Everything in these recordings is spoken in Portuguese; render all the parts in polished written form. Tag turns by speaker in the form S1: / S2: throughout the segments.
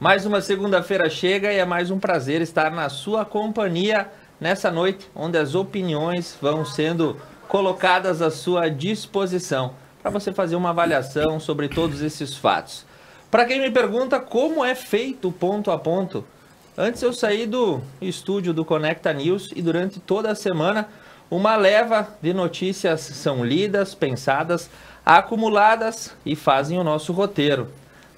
S1: Mais uma segunda-feira chega e é mais um prazer estar na sua companhia nessa noite, onde as opiniões vão sendo colocadas à sua disposição para você fazer uma avaliação sobre todos esses fatos. Para quem me pergunta como é feito o ponto a ponto, antes eu saí do estúdio do Conecta News e durante toda a semana uma leva de notícias são lidas, pensadas, acumuladas e fazem o nosso roteiro.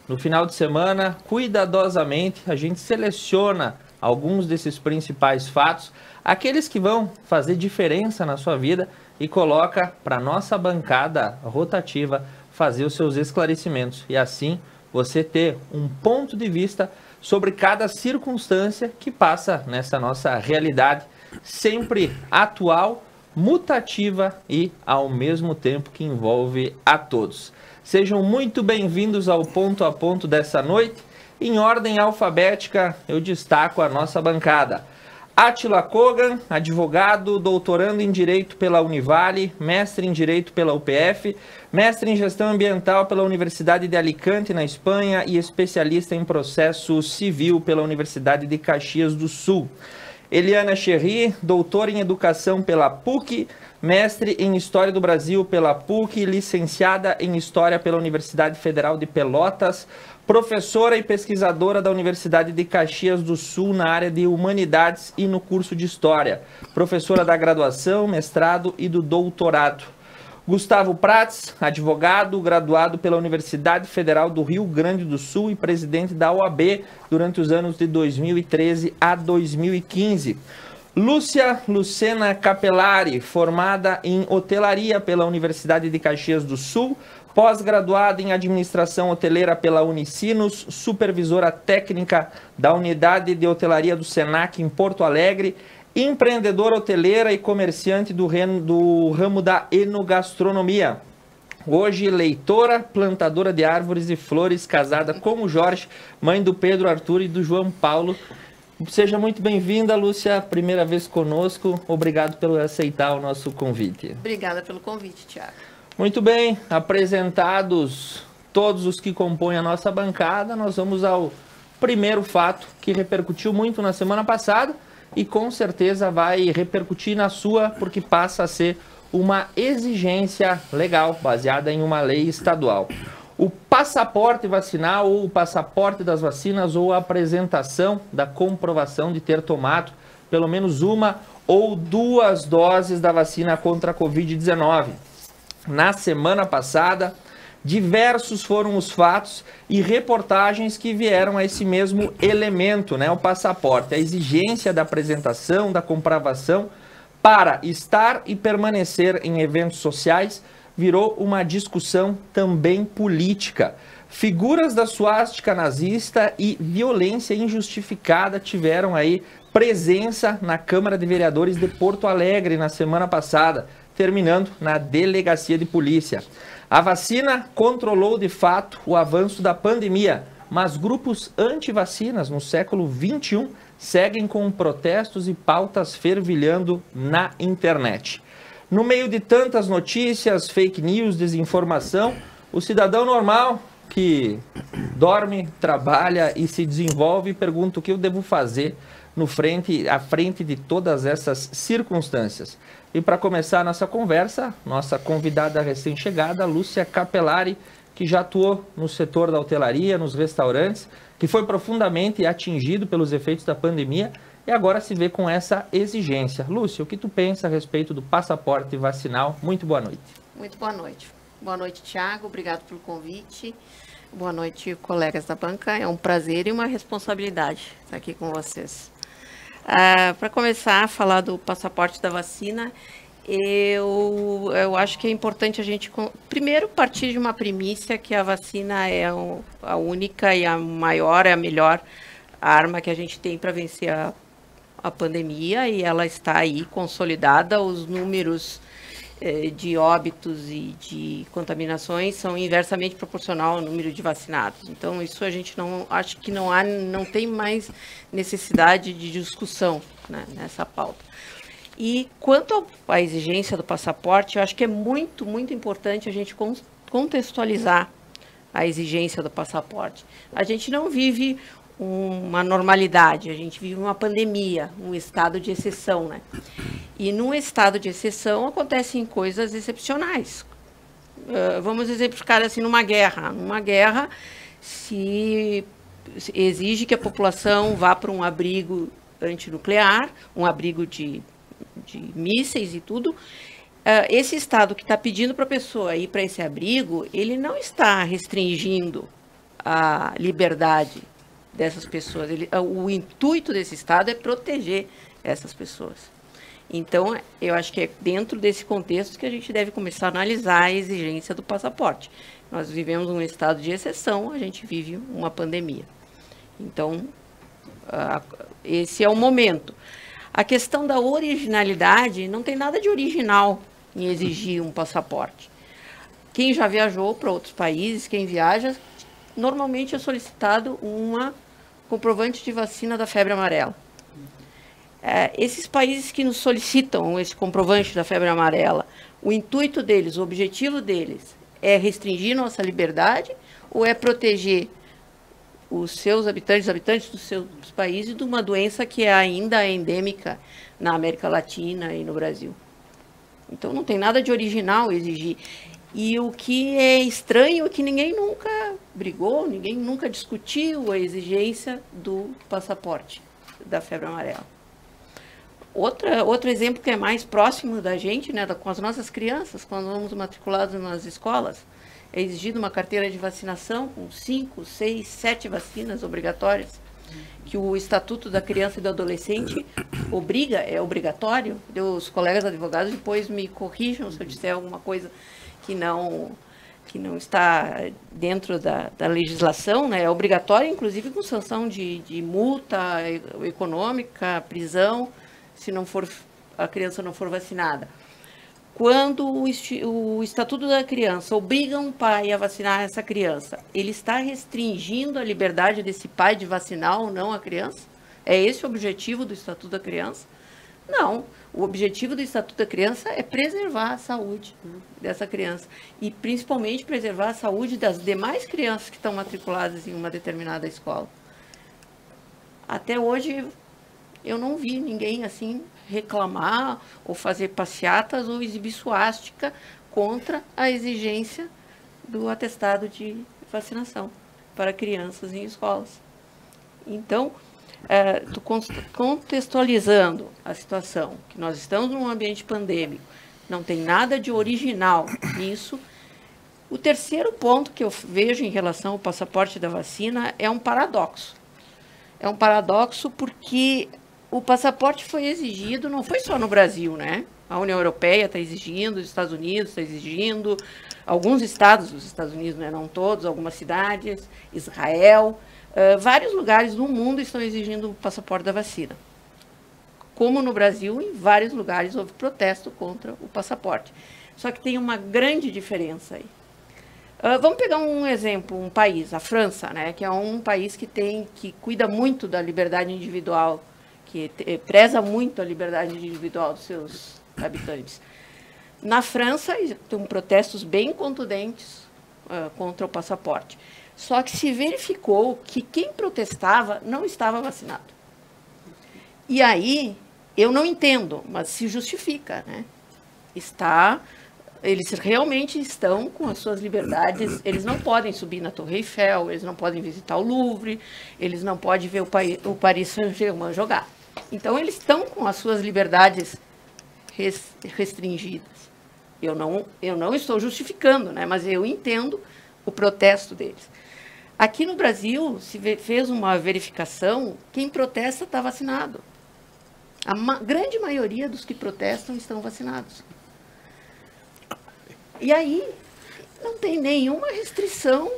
S1: No final de semana, cuidadosamente, a gente seleciona alguns desses principais fatos, aqueles que vão fazer diferença na sua vida e coloca para nossa bancada rotativa fazer os seus esclarecimentos e assim você ter um ponto de vista sobre cada circunstância que passa nessa nossa realidade, sempre atual, mutativa e ao mesmo tempo que envolve a todos. Sejam muito bem-vindos ao ponto a ponto dessa noite. Em ordem alfabética, eu destaco a nossa bancada. Átila Kogan, advogado, doutorando em Direito pela Univale, mestre em Direito pela UPF, mestre em Gestão Ambiental pela Universidade de Alicante, na Espanha, e especialista em Processo Civil pela Universidade de Caxias do Sul. Eliana Cherry, doutora em Educação pela PUC, mestre em História do Brasil pela PUC, licenciada em História pela Universidade Federal de Pelotas, professora e pesquisadora da Universidade de Caxias do Sul na área de Humanidades e no curso de História, professora da graduação, mestrado e do doutorado. Gustavo Prats, advogado, graduado pela Universidade Federal do Rio Grande do Sul e presidente da OAB durante os anos de 2013 a 2015. Lúcia Lucena Capelari, formada em hotelaria pela Universidade de Caxias do Sul, pós-graduada em administração hoteleira pela Unicinos, supervisora técnica da unidade de hotelaria do Senac em Porto Alegre, empreendedora hoteleira e comerciante do ramo da enogastronomia. Hoje, leitora, plantadora de árvores e flores, casada com o Jorge, mãe do Pedro Arthur e do João Paulo. Seja muito bem-vinda, Lúcia, primeira vez conosco. Obrigado por aceitar o nosso convite.
S2: Obrigada pelo convite, Tiago.
S1: Muito bem, apresentados todos os que compõem a nossa bancada, nós vamos ao primeiro fato que repercutiu muito na semana passada e com certeza vai repercutir na sua, porque passa a ser uma exigência legal, baseada em uma lei estadual. O passaporte vacinal ou o passaporte das vacinas ou a apresentação da comprovação de ter tomado pelo menos uma ou duas doses da vacina contra a Covid-19. Na semana passada, diversos foram os fatos e reportagens que vieram a esse mesmo elemento, né, o passaporte, a exigência da apresentação, da comprovação para estar e permanecer em eventos sociais virou uma discussão também política. Figuras da suástica nazista e violência injustificada tiveram aí presença na Câmara de Vereadores de Porto Alegre na semana passada, terminando na delegacia de polícia. A vacina controlou de fato o avanço da pandemia, mas grupos anti-vacinas no século XXI seguem com protestos e pautas fervilhando na internet. No meio de tantas notícias, fake news, desinformação, o cidadão normal que dorme, trabalha e se desenvolve pergunta o que eu devo fazer à frente de todas essas circunstâncias. E para começar a nossa conversa, nossa convidada recém-chegada, Lúcia Capelari, que já atuou no setor da hotelaria, nos restaurantes, que foi profundamente atingido pelos efeitos da pandemia e agora se vê com essa exigência. Lúcia, o que tu pensa a respeito do passaporte vacinal? Muito boa noite.
S2: Muito boa noite. Boa noite, Tiago. Obrigado pelo convite. Boa noite, colegas da banca. É um prazer e uma responsabilidade estar aqui com vocês. Para começar a falar do passaporte da vacina, eu acho que é importante a gente, primeiro, partir de uma premissa que a vacina é a única e a maior, é a melhor arma que a gente tem para vencer a pandemia, e ela está aí consolidada. Os números de óbitos e de contaminações são inversamente proporcional ao número de vacinados. Então, isso a gente acho que não tem mais necessidade de discussão, né, nessa pauta. E quanto à exigência do passaporte, eu acho que é muito, muito importante a gente contextualizar a exigência do passaporte. A gente não vive uma normalidade, a gente vive uma pandemia, um estado de exceção, né? E num estado de exceção acontecem coisas excepcionais. Vamos exemplificar assim, numa guerra. Numa guerra, se exige que a população vá para um abrigo antinuclear, um abrigo de mísseis e tudo. Esse Estado que está pedindo para a pessoa ir para esse abrigo, ele não está restringindo a liberdade dessas pessoas. O intuito desse Estado é proteger essas pessoas. Então, eu acho que é dentro desse contexto que a gente deve começar a analisar a exigência do passaporte. Nós vivemos um estado de exceção, a gente vive uma pandemia. Então, esse é o momento. A questão da originalidade, não tem nada de original em exigir um passaporte. Quem já viajou para outros países, quem viaja, normalmente é solicitado uma comprovante de vacina da febre amarela. Esses países que nos solicitam esse comprovante da febre amarela, o intuito deles, o objetivo deles, é restringir nossa liberdade ou é proteger os seus habitantes, os habitantes dos seus países, de uma doença que ainda é endêmica na América Latina e no Brasil? Então, não tem nada de original exigir. E o que é estranho é que ninguém nunca brigou, ninguém nunca discutiu a exigência do passaporte da febre amarela. Outro exemplo que é mais próximo da gente, né, com as nossas crianças, quando vamos matriculados nas escolas, é exigida uma carteira de vacinação com 5, 6, 7 vacinas obrigatórias, que o Estatuto da Criança e do Adolescente obriga, é obrigatório. Os colegas advogados depois me corrijam se eu disser alguma coisa que não está dentro da legislação, né? É obrigatório, inclusive com sanção de multa econômica, prisão, se não for, a criança não for vacinada. Quando o Estatuto da Criança obriga um pai a vacinar essa criança, ele está restringindo a liberdade desse pai de vacinar ou não a criança? É esse o objetivo do Estatuto da Criança? Não. O objetivo do Estatuto da Criança é preservar a saúde dessa criança. E, principalmente, preservar a saúde das demais crianças que estão matriculadas em uma determinada escola. Até hoje, eu não vi ninguém assim reclamar ou fazer passeatas ou exibir suástica contra a exigência do atestado de vacinação para crianças em escolas. Então, contextualizando a situação, que nós estamos num ambiente pandêmico, não tem nada de original nisso. O terceiro ponto que eu vejo em relação ao passaporte da vacina é um paradoxo. É um paradoxo porque o passaporte foi exigido, não foi só no Brasil, né? A União Europeia está exigindo, os Estados Unidos está exigindo, alguns estados dos Estados Unidos, né? Não todos, algumas cidades, Israel, vários lugares do mundo estão exigindo o passaporte da vacina. Como no Brasil, em vários lugares houve protesto contra o passaporte. Só que tem uma grande diferença aí. Vamos pegar um exemplo, um país, a França, né? Que é um país que cuida muito da liberdade individual, que preza muito a liberdade individual dos seus habitantes. Na França, tem protestos bem contundentes contra o passaporte. Só que se verificou que quem protestava não estava vacinado. E aí, eu não entendo, mas se justifica, né? Eles realmente estão com as suas liberdades, eles não podem subir na Torre Eiffel, eles não podem visitar o Louvre, eles não podem ver o Paris Saint-Germain jogar. Então, eles estão com as suas liberdades restringidas. Eu não estou justificando, né? Mas eu entendo o protesto deles. Aqui no Brasil, se fez uma verificação, quem protesta está vacinado. A grande maioria dos que protestam estão vacinados. E aí, não tem nenhuma restrição.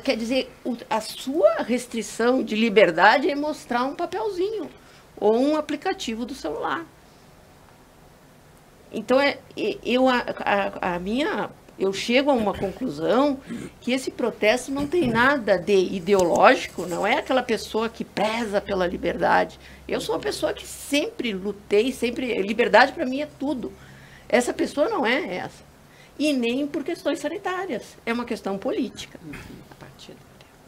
S2: Quer dizer, a sua restrição de liberdade é mostrar um papelzinho ou um aplicativo do celular. Então, eu chego a uma conclusão que esse protesto não tem nada de ideológico, não é aquela pessoa que preza pela liberdade. Eu sou uma pessoa que sempre lutei, liberdade para mim é tudo. Essa pessoa não é essa. E nem por questões sanitárias, é uma questão política.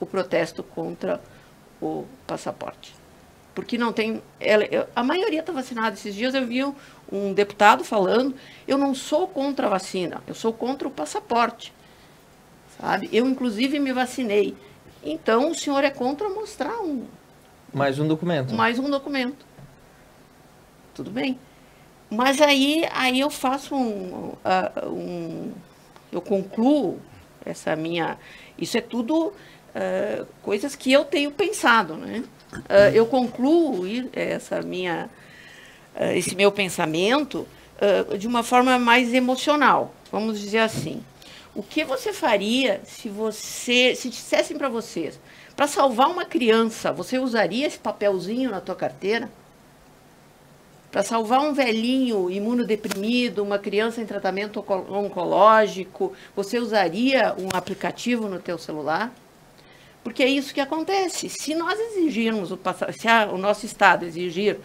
S2: O protesto contra o passaporte. Porque não tem... a maioria está vacinada. Esses dias eu vi um deputado falando, eu não sou contra a vacina, eu sou contra o passaporte. Sabe? Eu, inclusive, me vacinei. Então, o senhor é contra mostrar
S1: mais um documento.
S2: Mais um documento. Tudo bem. Mas aí eu faço eu concluo essa minha... Isso é tudo coisas que eu tenho pensado, né? Eu concluo esse meu pensamento de uma forma mais emocional, vamos dizer assim. O que você faria se dissessem para vocês, para salvar uma criança, você usaria esse papelzinho na tua carteira? Para salvar um velhinho imunodeprimido, uma criança em tratamento oncológico, você usaria um aplicativo no teu celular? Porque é isso que acontece. Se nós exigirmos, o nosso Estado exigir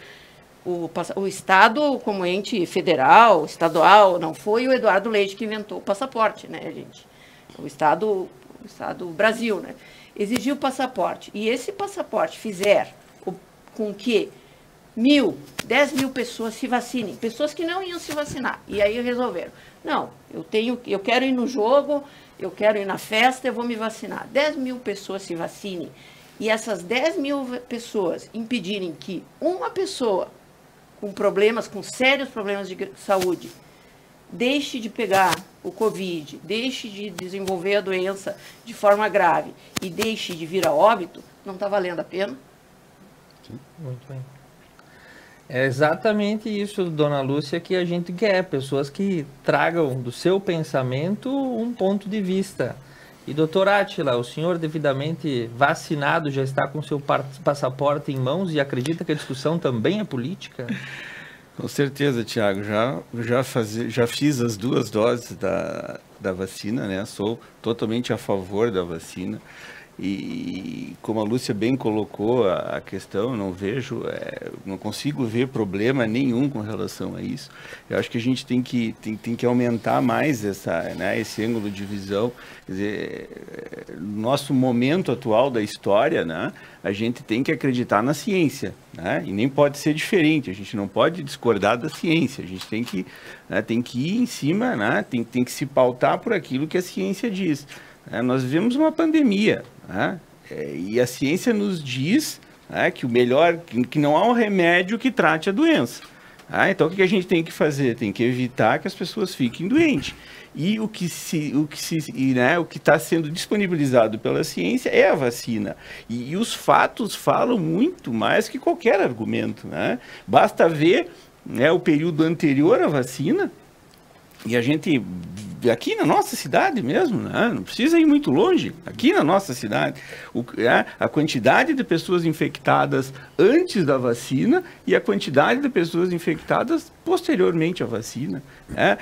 S2: o Estado como ente federal, estadual, não foi o Eduardo Leite que inventou o passaporte, né, gente? O Estado Brasil, né? Exigiu o passaporte. E esse passaporte fizer com que 10 mil pessoas se vacinem, pessoas que não iam se vacinar, e aí resolveram, não, eu quero ir no jogo, eu quero ir na festa, eu vou me vacinar. 10 mil pessoas se vacinem, e essas 10 mil pessoas impedirem que uma pessoa com sérios problemas de saúde, deixe de pegar o Covid, deixe de desenvolver a doença de forma grave e deixe de vir a óbito, não está valendo a pena?
S1: Sim. Muito bem. É exatamente isso, dona Lúcia, que a gente quer, pessoas que tragam do seu pensamento um ponto de vista. E doutor Átila, o senhor devidamente vacinado já está com seu passaporte em mãos e acredita que a discussão também é política?
S3: Com certeza, Tiago, já fiz as 2 doses da vacina, né? Sou totalmente a favor da vacina. E como a Lúcia bem colocou a questão, não consigo ver problema nenhum com relação a isso. Eu acho que a gente tem que aumentar mais esse ângulo de visão. Quer dizer, no nosso momento atual da história, né, a gente tem que acreditar na ciência, né, e nem pode ser diferente. A gente não pode discordar da ciência. A gente tem que ir em cima, né, tem que se pautar por aquilo que a ciência diz. Nós vivemos uma pandemia, né? E a ciência nos diz, né, que que não há um remédio que trate a doença. Então, o que a gente tem que fazer? Tem que evitar que as pessoas fiquem doentes. E o que está sendo disponibilizado pela ciência é a vacina. E os fatos falam muito mais que qualquer argumento, né? Basta ver, né, o período anterior à vacina. E a gente, aqui na nossa cidade mesmo, né? Não precisa ir muito longe, aqui na nossa cidade, a quantidade de pessoas infectadas antes da vacina e a quantidade de pessoas infectadas posteriormente à vacina.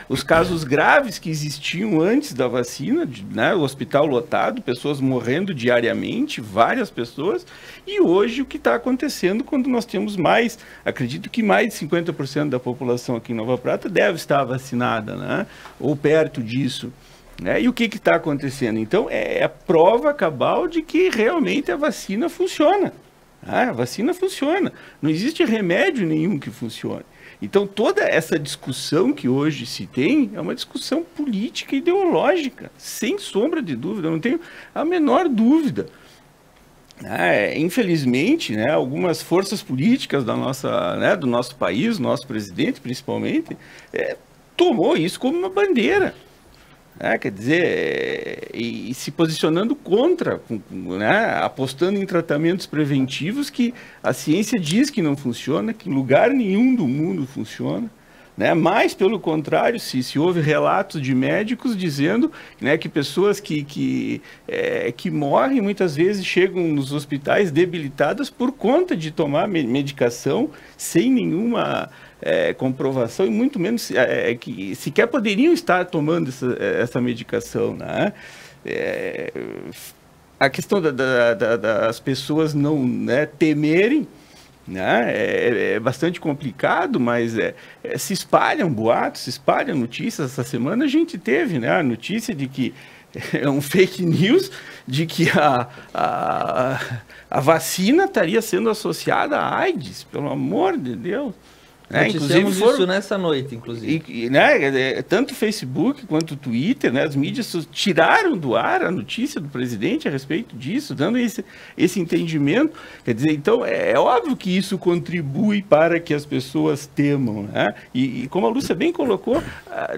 S3: Os casos graves que existiam antes da vacina, né? O hospital lotado, pessoas morrendo diariamente, várias pessoas, e hoje o que está acontecendo quando nós temos acredito que mais de 50% da população aqui em Nova Prata deve estar vacinada, né? Ou perto disso. E o que está acontecendo? Então, é a prova cabal de que realmente a vacina funciona. A vacina funciona. Não existe remédio nenhum que funcione. Então, toda essa discussão que hoje se tem é uma discussão política e ideológica, sem sombra de dúvida, eu não tenho a menor dúvida. Infelizmente, né, algumas forças políticas do nosso país, nosso presidente principalmente, tomou isso como uma bandeira. Quer dizer, e se posicionando contra, né, apostando em tratamentos preventivos que a ciência diz que não funciona, que em lugar nenhum do mundo funciona. Né? Mas, pelo contrário, se houve relatos de médicos dizendo, né, que pessoas que morrem muitas vezes chegam nos hospitais debilitadas por conta de tomar medicação sem nenhuma comprovação e muito menos que sequer poderiam estar tomando essa medicação. Né? A questão das pessoas não, né, temerem, né? É bastante complicado, mas se espalham boatos, se espalham notícias. Essa semana a gente teve, né, a notícia de que um fake news de que a vacina estaria sendo associada à AIDS, pelo amor de Deus.
S1: Noticiamos isso nessa noite, inclusive.
S3: Né, tanto o Facebook quanto o Twitter, né, as mídias tiraram do ar a notícia do presidente a respeito disso, dando esse entendimento. Quer dizer, então, é óbvio que isso contribui para que as pessoas temam. Né? E como a Lúcia bem colocou,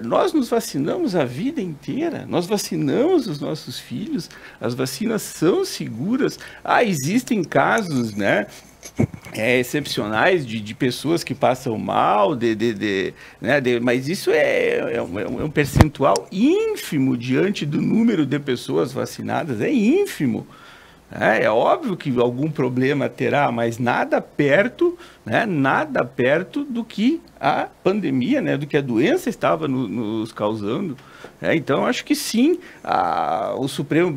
S3: nós nos vacinamos a vida inteira, nós vacinamos os nossos filhos, as vacinas são seguras. Existem casos, né, excepcionais de pessoas que passam mal, mas isso é um percentual ínfimo diante do número de pessoas vacinadas, é ínfimo. É óbvio que algum problema terá, mas nada perto, né, nada perto do que a pandemia, né, do que a doença estava nos causando. Então, acho que sim, o Supremo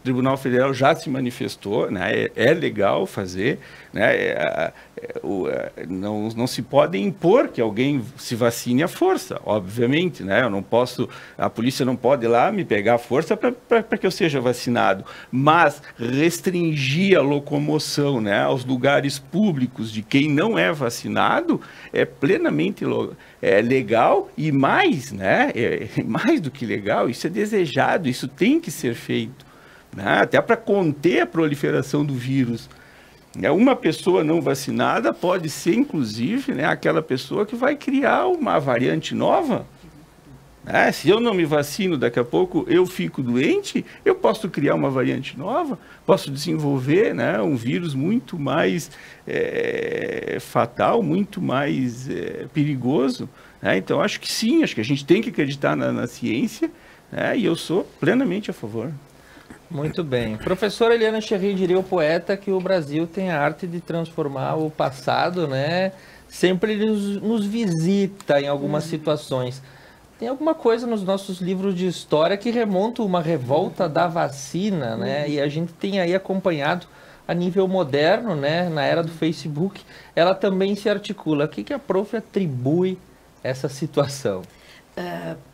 S3: Tribunal Federal já se manifestou, né, é legal fazer, né, não se pode impor que alguém se vacine à força, obviamente, né, a polícia não pode ir lá me pegar à força para que eu seja vacinado, mas restringir a locomoção, né, aos lugares públicos de quem não é vacinado é plenamente legal e mais, né, mais do que legal, isso é desejado, isso tem que ser feito, né, até para conter a proliferação do vírus. Uma pessoa não vacinada pode ser, inclusive, né, aquela pessoa que vai criar uma variante nova. Se eu não me vacino, daqui a pouco eu fico doente, eu posso criar uma variante nova, posso desenvolver, né, um vírus muito mais fatal, muito mais perigoso. Né? Então, acho que sim, acho que a gente tem que acreditar na ciência, né, e eu sou plenamente a favor.
S1: Muito bem. Professora Eliana Cherry diria o poeta que o Brasil tem a arte de transformar o passado, né? Sempre nos visita em algumas situações. Tem alguma coisa nos nossos livros de história que remonta uma revolta da vacina, né? E a gente tem aí acompanhado a nível moderno, né? Na era do Facebook, ela também se articula. O que a prof atribui essa situação?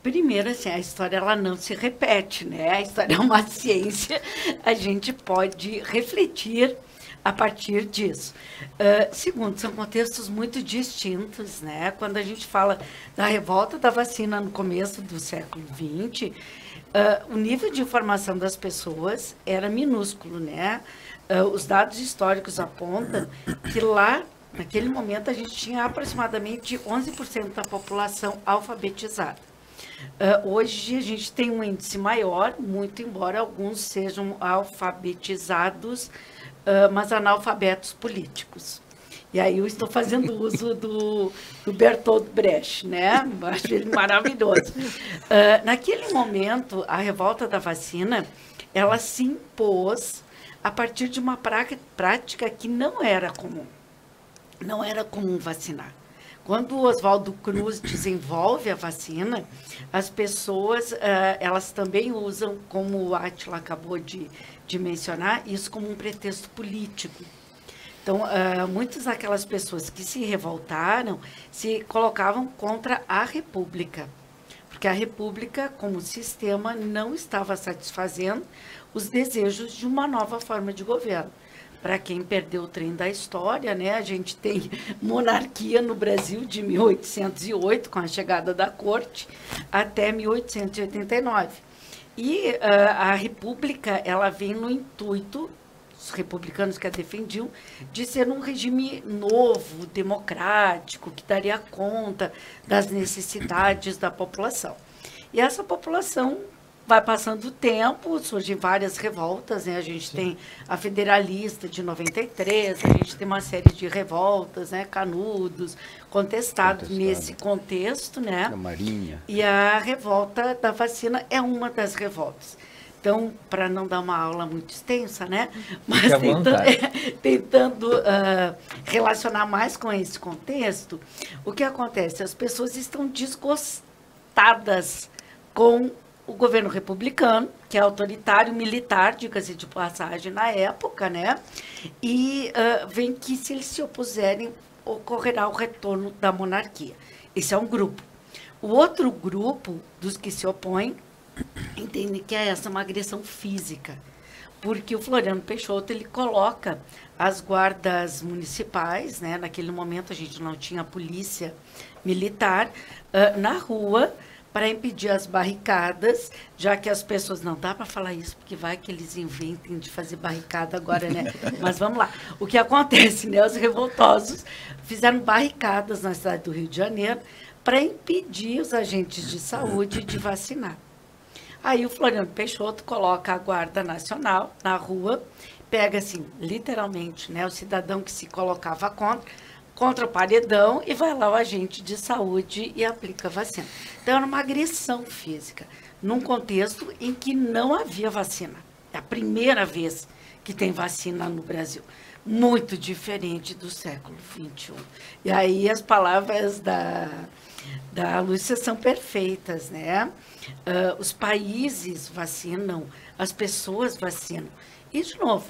S4: Primeiro, assim, a história ela não se repete, né? A história é uma ciência, a gente pode refletir a partir disso. Segundo, são contextos muito distintos, né? Quando a gente fala da revolta da vacina no começo do século XX, o nível de informação das pessoas era minúsculo, né? Os dados históricos apontam que lá, naquele momento, a gente tinha aproximadamente 11% da população alfabetizada. Hoje, a gente tem um índice maior, muito embora alguns sejam alfabetizados, mas analfabetos políticos. E aí eu estou fazendo uso do Bertolt Brecht, né? Acho ele maravilhoso. Naquele momento, a revolta da vacina, ela se impôs a partir de uma prática que não era comum. Não era comum vacinar. Quando o Oswaldo Cruz desenvolve a vacina, as pessoas, elas também usam, como o Átila acabou de mencionar, isso como um pretexto político. Então, muitas daquelas pessoas que se revoltaram se colocavam contra a República, porque a República, como sistema, não estava satisfazendo os desejos de uma nova forma de governo. Para quem perdeu o trem da história, né, a gente tem monarquia no Brasil de 1808, com a chegada da corte, até 1889. E a República, ela vem no intuito, os republicanos que a defendiam, de ser um regime novo, democrático, que daria conta das necessidades da população. E essa população vai passando o tempo, surgem várias revoltas, né? A gente tem a Federalista de 93, a gente tem uma série de revoltas, né? Canudos, contestados nesse contexto, né?
S3: A Marinha.
S4: E a revolta da vacina é uma das revoltas. Então, para não dar uma aula muito extensa, né? Mas tentando relacionar mais com esse contexto, o que acontece? As pessoas estão desgostadas com o governo republicano, que é autoritário, militar, diga-se de passagem, na época, né? E vem que, se eles se opuserem, ocorrerá o retorno da monarquia. Esse é um grupo. O outro grupo dos que se opõem entendem que essa é uma agressão física, porque o Floriano Peixoto, ele coloca as guardas municipais, né? Naquele momento a gente não tinha polícia militar, na rua, para impedir as barricadas, já que as pessoas, não dá para falar isso, porque vai que eles inventem de fazer barricada agora, né? Mas vamos lá. O que acontece, né? Os revoltosos fizeram barricadas na cidade do Rio de Janeiro para impedir os agentes de saúde de vacinar. Aí o Floriano Peixoto coloca a Guarda Nacional na rua, pega assim, literalmente, né, o cidadão que se colocava contra o paredão, e vai lá o agente de saúde e aplica a vacina. Então era uma agressão física, num contexto em que não havia vacina. É a primeira vez que tem vacina no Brasil. Muito diferente do século XXI. E aí as palavras da Lúcia são perfeitas, né? Os países vacinam, as pessoas vacinam. E, de novo,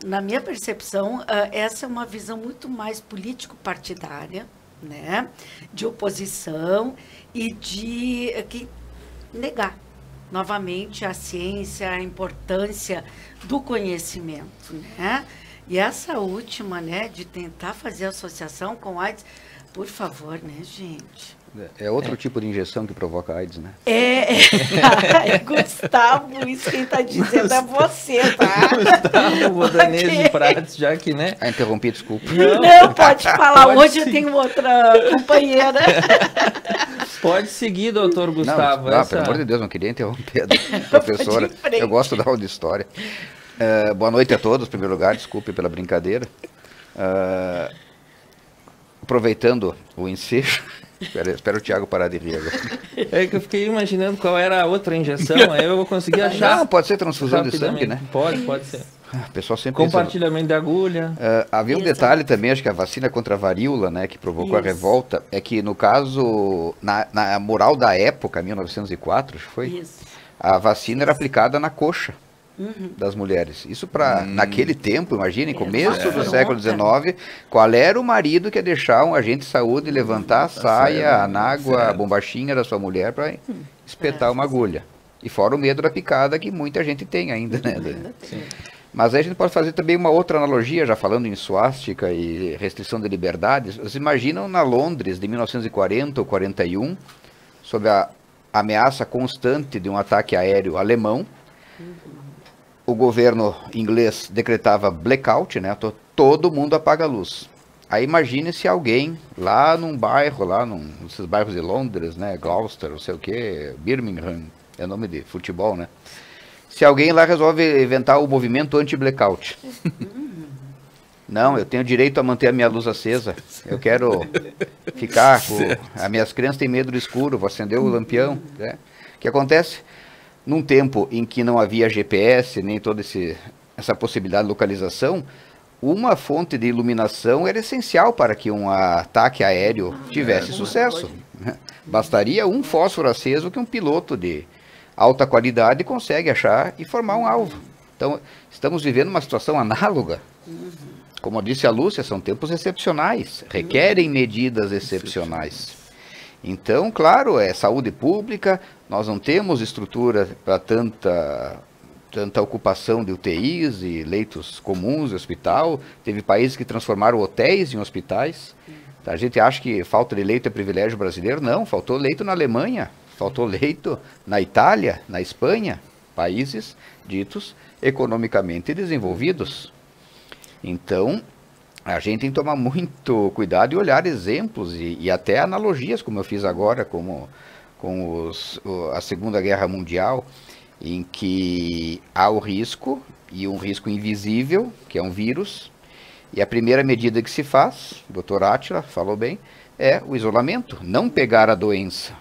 S4: na minha percepção, essa é uma visão muito mais político-partidária, né? De oposição e de negar novamente a ciência, a importância do conhecimento, né? E essa última, né, de tentar fazer associação com AIDS, por favor, né, gente?
S5: É outro tipo de injeção que provoca AIDS, né?
S4: Gustavo, isso quem está dizendo é você, tá?
S1: Gustavo Bodanese Prates, já que, né?
S5: Interrompi, desculpa.
S4: Não, pode falar.
S1: Pode
S4: Hoje
S1: sim.
S4: eu tenho outra companheira.
S1: Pode seguir, doutor Gustavo.
S5: Não, pelo amor de Deus, não queria interromper a professora.
S4: Pode ir em frente.
S5: Eu gosto da aula de história. Boa noite a todos, em primeiro lugar, desculpe pela brincadeira. Aproveitando o ensejo, espero o Thiago parar de rir agora.
S1: É que eu fiquei imaginando qual era a outra injeção, aí eu vou conseguir achar.
S5: Não, pode ser transfusão de sangue,
S1: rapidamente.
S5: né?
S1: Pode ser.
S5: O pessoal sempre pensa-
S1: Compartilhamento de agulha.
S5: havia um
S4: Exato.
S5: detalhe também, acho que a vacina contra a varíola, né, que provocou a
S4: Isso.
S5: revolta, é que no caso, na moral da época, 1904, acho que foi,
S4: Isso.
S5: a vacina era aplicada na coxa das mulheres. Isso para naquele tempo, imaginem, começo do século XIX, qual era o marido que ia deixar um agente de saúde levantar a saia, a anágua, a bombachinha da sua mulher para espetar uma agulha. E fora o medo da picada que muita gente tem ainda, né? Mas aí a gente pode fazer também uma outra analogia, já falando em suástica e restrição de liberdades. Vocês imaginam na Londres de 1940 ou 41, sob a ameaça constante de um ataque aéreo alemão, o governo inglês decretava blackout, né? Todo mundo apaga a luz. Aí imagine se alguém lá num bairro, nesses bairros de Londres, né? Gloucester, não sei o que, Birmingham, é nome de futebol, né? Se alguém lá resolve inventar o movimento anti-blackout. Não, eu tenho direito a manter a minha luz acesa. Eu quero ficar com... As minhas crianças têm medo do escuro, vou acender o lampião. Né? O que acontece? Num tempo em que não havia GPS, nem toda essa possibilidade de localização, uma fonte de iluminação era essencial para que um ataque aéreo tivesse sucesso. Bastaria um fósforo aceso que um piloto de alta qualidade consegue achar e formar um alvo. Então, estamos vivendo uma situação análoga. Como disse a Lúcia, são tempos excepcionais, requerem medidas excepcionais. Então, claro, é saúde pública, nós não temos estrutura para tanta ocupação de UTIs e leitos comuns de hospital. Teve países que transformaram hotéis em hospitais. A gente acha que falta de leito é privilégio brasileiro. Não, faltou leito na Alemanha, faltou leito na Itália, na Espanha, países ditos economicamente desenvolvidos. Então, a gente tem que tomar muito cuidado e olhar exemplos e até analogias, como eu fiz agora com a Segunda Guerra Mundial, em que há o risco, e um risco invisível, que é um vírus, e a primeira medida que se faz, o Dr. Átila falou bem, é o isolamento, não pegar a doença.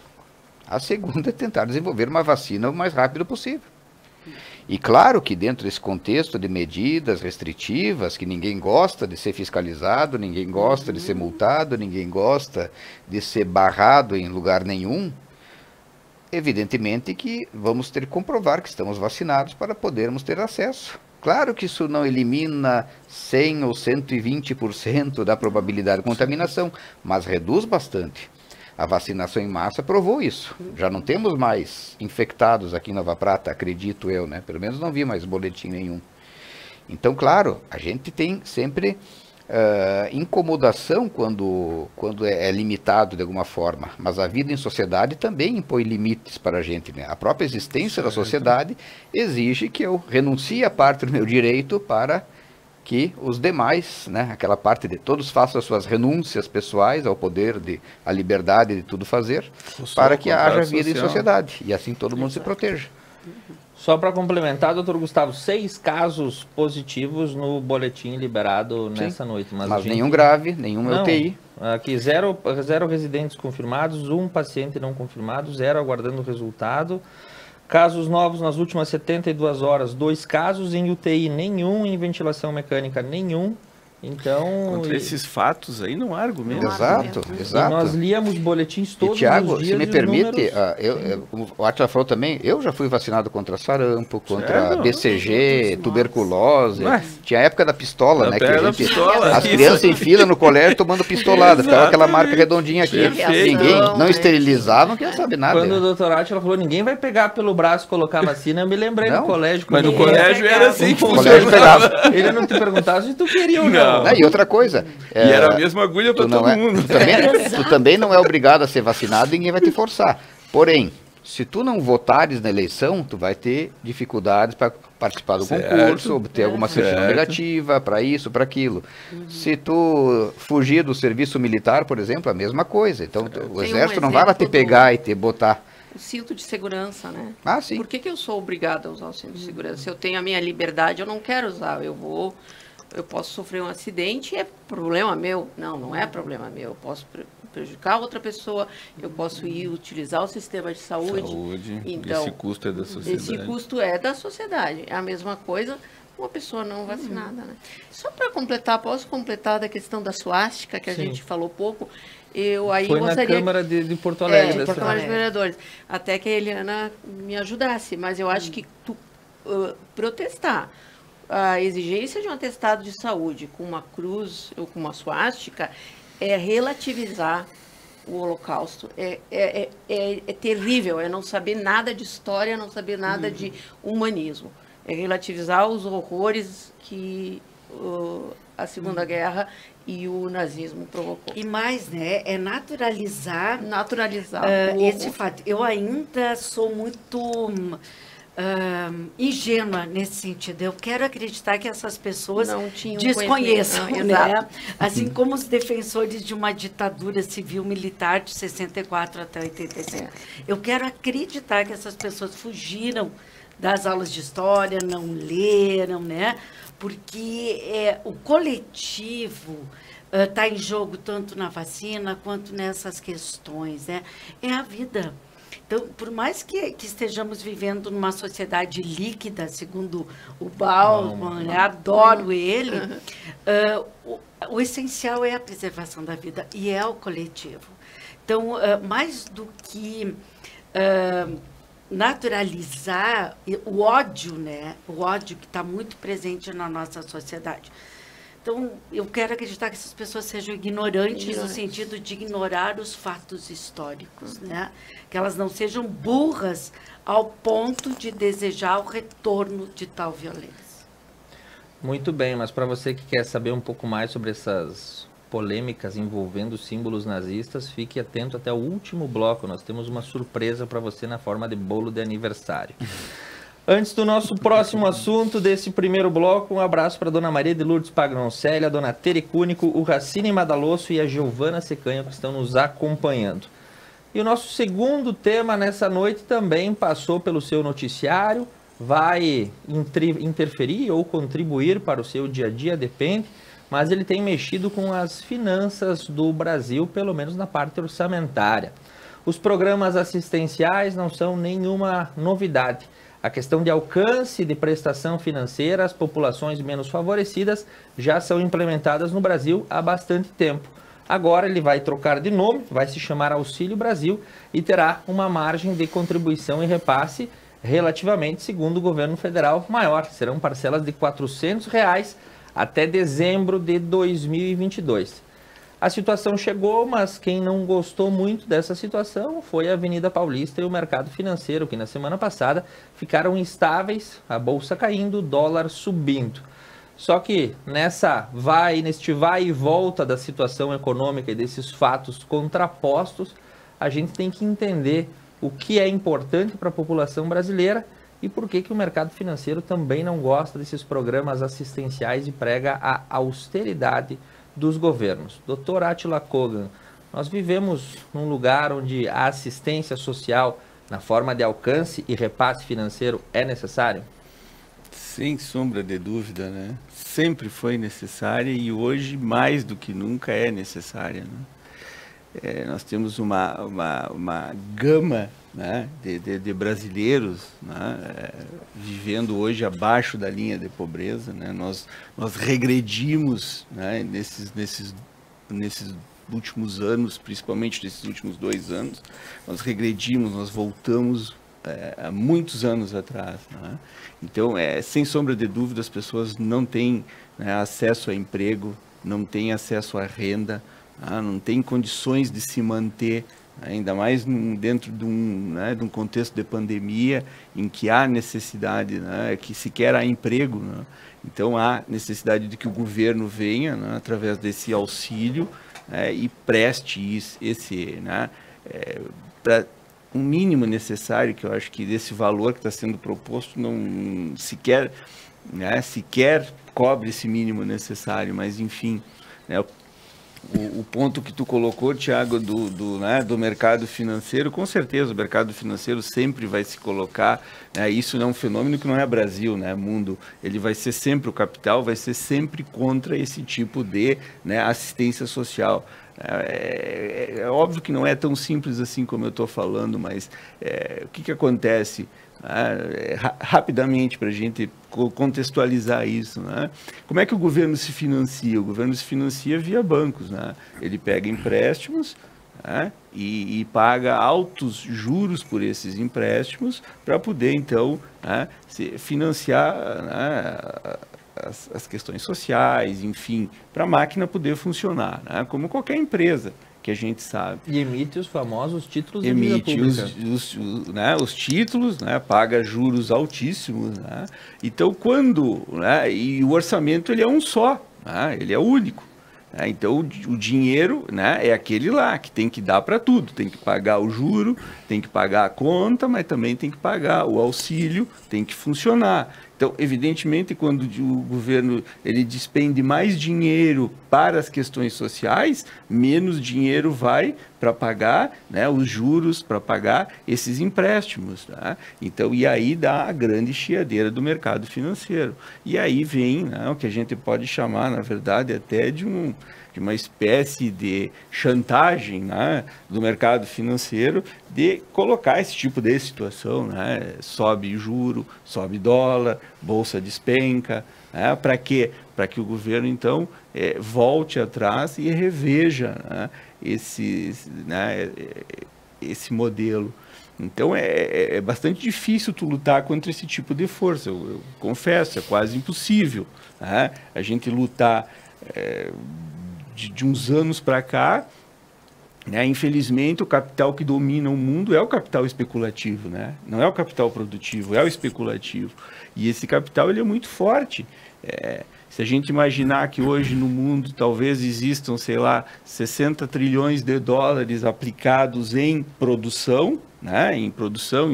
S5: A segunda é tentar desenvolver uma vacina o mais rápido possível. E claro que dentro desse contexto de medidas restritivas, que ninguém gosta de ser fiscalizado, ninguém gosta de ser multado, ninguém gosta de ser barrado em lugar nenhum, evidentemente que vamos ter que comprovar que estamos vacinados para podermos ter acesso. Claro que isso não elimina 100 ou 120% da probabilidade de contaminação, mas reduz bastante. A vacinação em massa provou isso. Já não temos mais infectados aqui em Nova Prata, acredito eu, né? Pelo menos não vi mais boletim nenhum. Então, claro, a gente tem sempre incomodação quando é limitado de alguma forma, mas a vida em sociedade também impõe limites para a gente, né? A própria existência da sociedade exige que eu renuncie a parte do meu direito para que os demais, né, aquela parte de todos façam as suas renúncias pessoais ao poder, à liberdade de tudo fazer, para que haja vida em sociedade e assim todo mundo se proteja.
S1: Só para complementar, doutor Gustavo, 6 casos positivos no boletim liberado nessa noite.
S5: Mas nenhum grave, nenhum UTI.
S1: Aqui, 0 residentes confirmados, 1 paciente não confirmado, 0 aguardando o resultado. Casos novos nas últimas 72 horas, 2 casos, em UTI nenhum, em ventilação mecânica nenhum. Então,
S3: contra esses fatos aí não há argumento.
S5: Exato, exato.
S1: E nós líamos boletins todos
S5: Thiago,
S1: os dias.
S5: se me permite,
S1: números...
S5: como o Átila falou também, eu já fui vacinado contra sarampo, contra BCG, tuberculose. Tinha a época da pistola, né? Que a gente, as crianças em fila no colégio tomando pistolada, ficava aquela marca redondinha aqui. Ninguém não esterilizava, não queria saber nada.
S1: Quando o doutor Átila falou, ninguém vai pegar pelo braço e colocar a vacina, eu me lembrei do colégio.
S3: Mas no colégio era assim que
S5: funcionava.
S1: Ele não te perguntava se tu queria ou não.
S5: E outra coisa...
S3: E era a mesma agulha para todo mundo.
S5: Tu também não é obrigado a ser vacinado, ninguém vai te forçar. Porém, se tu não votares na eleição, tu vai ter dificuldades para participar do concurso, obter alguma certidão negativa, para isso, para aquilo. Se tu fugir do serviço militar, por exemplo, a mesma coisa. Então, o exército não vai lá te pegar e te botar...
S2: O cinto de segurança, né?
S5: Ah, sim.
S2: Por que eu sou obrigada a usar o cinto de segurança? Se eu tenho a minha liberdade, eu não quero usar. Eu posso sofrer um acidente, é problema meu? Não, não é problema meu. Eu posso prejudicar outra pessoa, eu posso ir utilizar o sistema de saúde. Então,
S3: esse custo é da sociedade.
S2: Esse custo é da sociedade. É a mesma coisa uma pessoa não vacinada, né? Só para completar, posso completar da questão da suástica, que a gente falou pouco.
S1: Foi na Câmara de Porto Alegre.
S2: Porto Alegre dos Vereadores. Até que a Eliana me ajudasse. Mas eu acho que protestar a exigência de um atestado de saúde com uma cruz ou com uma suástica é relativizar o Holocausto. É terrível, é não saber nada de história, não saber nada de humanismo. É relativizar os horrores que a Segunda Guerra e o nazismo provocou.
S4: E mais, né? É naturalizar esse fato. Eu ainda sou muito... ingênua nesse sentido. Eu quero acreditar que essas pessoas desconheçam, né? Assim como os defensores de uma ditadura civil-militar de 64 até 85. Eu quero acreditar que essas pessoas fugiram das aulas de história, não leram, né? Porque o coletivo está em jogo tanto na vacina quanto nessas questões, né? É a vida. Então, por mais que estejamos vivendo numa sociedade líquida, segundo o Bauman, né? Adoro ele, o essencial é a preservação da vida e é o coletivo. Então, mais do que naturalizar o ódio, né? O ódio que está muito presente na nossa sociedade. Então, eu quero acreditar que essas pessoas sejam ignorantes no sentido de ignorar os fatos históricos, né? Que elas não sejam burras ao ponto de desejar o retorno de tal violência.
S1: Muito bem, mas para você que quer saber um pouco mais sobre essas polêmicas envolvendo símbolos nazistas, fique atento até o último bloco. Nós temos uma surpresa para você na forma de bolo de aniversário. Antes do nosso próximo assunto desse primeiro bloco, um abraço para a dona Maria de Lourdes Pagroncelli, a dona Tere Cúnico, o Racine Madalosso e a Giovana Secanho, que estão nos acompanhando. E o nosso segundo tema nessa noite também passou pelo seu noticiário, vai interferir ou contribuir para o seu dia a dia, depende, mas ele tem mexido com as finanças do Brasil, pelo menos na parte orçamentária. Os programas assistenciais não são nenhuma novidade. A questão de alcance de prestação financeira às populações menos favorecidas já são implementadas no Brasil há bastante tempo. Agora ele vai trocar de nome, vai se chamar Auxílio Brasil e terá uma margem de contribuição e repasse relativamente, segundo o governo federal, maior. Serão parcelas de R$ 400 até dezembro de 2022. A situação chegou, mas quem não gostou muito dessa situação foi a Avenida Paulista e o mercado financeiro, que na semana passada ficaram instáveis, a bolsa caindo, o dólar subindo. Só que neste vai e volta da situação econômica e desses fatos contrapostos, a gente tem que entender o que é importante para a população brasileira e por que o mercado financeiro também não gosta desses programas assistenciais e prega a austeridade dos governos. Dr. Átila Kogan, nós vivemos num lugar onde a assistência social na forma de alcance e repasse financeiro é necessário?
S3: Sem sombra de dúvida, né? Sempre foi necessária e hoje mais do que nunca é necessária, né? Nós temos uma gama, né, de brasileiros, né, vivendo hoje abaixo da linha de pobreza, né? Nós regredimos, né, nesses últimos anos, principalmente nesses últimos 2 anos, nós regredimos, nós voltamos há muitos anos atrás, né? Então, sem sombra de dúvida, as pessoas não têm, né, acesso a emprego, não têm acesso à renda, não têm condições de se manter, ainda mais dentro de um contexto de pandemia em que há necessidade, né, que sequer há emprego, né? Então há necessidade de que o governo venha, né, através desse auxílio, e preste esse, né, para um mínimo necessário, que eu acho que desse valor que está sendo proposto não sequer cobre esse mínimo necessário, mas enfim, né, o ponto que tu colocou, Tiago, do mercado financeiro, com certeza o mercado financeiro sempre vai se colocar, né, isso não é um fenômeno que não é Brasil, né, mundo, ele vai ser sempre, o capital vai ser sempre contra esse tipo de, né, assistência social. É óbvio que não é tão simples assim como eu estou falando, mas o que acontece? Rapidamente, para a gente contextualizar isso, né? Como é que o governo se financia? O governo se financia via bancos, né? Ele pega empréstimos, né, e paga altos juros por esses empréstimos para poder, então, né, financiar, né, as questões sociais, enfim, para a máquina poder funcionar, né, como qualquer empresa que a gente sabe.
S1: E emite os famosos títulos de dívida pública.
S3: Os títulos, né, paga juros altíssimos, né? Então, né, e o orçamento ele é um só, né, ele é único. Né? Então, o dinheiro, né, é aquele lá que tem que dar para tudo, tem que pagar o juro, tem que pagar a conta, mas também tem que pagar o auxílio, tem que funcionar. Então, evidentemente, quando o governo ele despende mais dinheiro para as questões sociais, menos dinheiro vai para pagar, né, os juros, para pagar esses empréstimos. Tá? Então, e aí dá a grande chiadeira do mercado financeiro. E aí vem, né, o que a gente pode chamar, na verdade, até de uma espécie de chantagem, né, do mercado financeiro de colocar esse tipo de situação, né? Sobe juro, sobe dólar, bolsa despenca, né? Para quê? Para que o governo, então, volte atrás e reveja, né, esse modelo. Então, é bastante difícil tu lutar contra esse tipo de força, eu confesso, é quase impossível, né? A gente lutar de uns anos para cá, né? Infelizmente, o capital que domina o mundo é o capital especulativo, né? Não é o capital produtivo, é o especulativo. E esse capital ele é muito forte. Se a gente imaginar que hoje no mundo talvez existam, sei lá, 60 trilhões de dólares aplicados em produção, né, em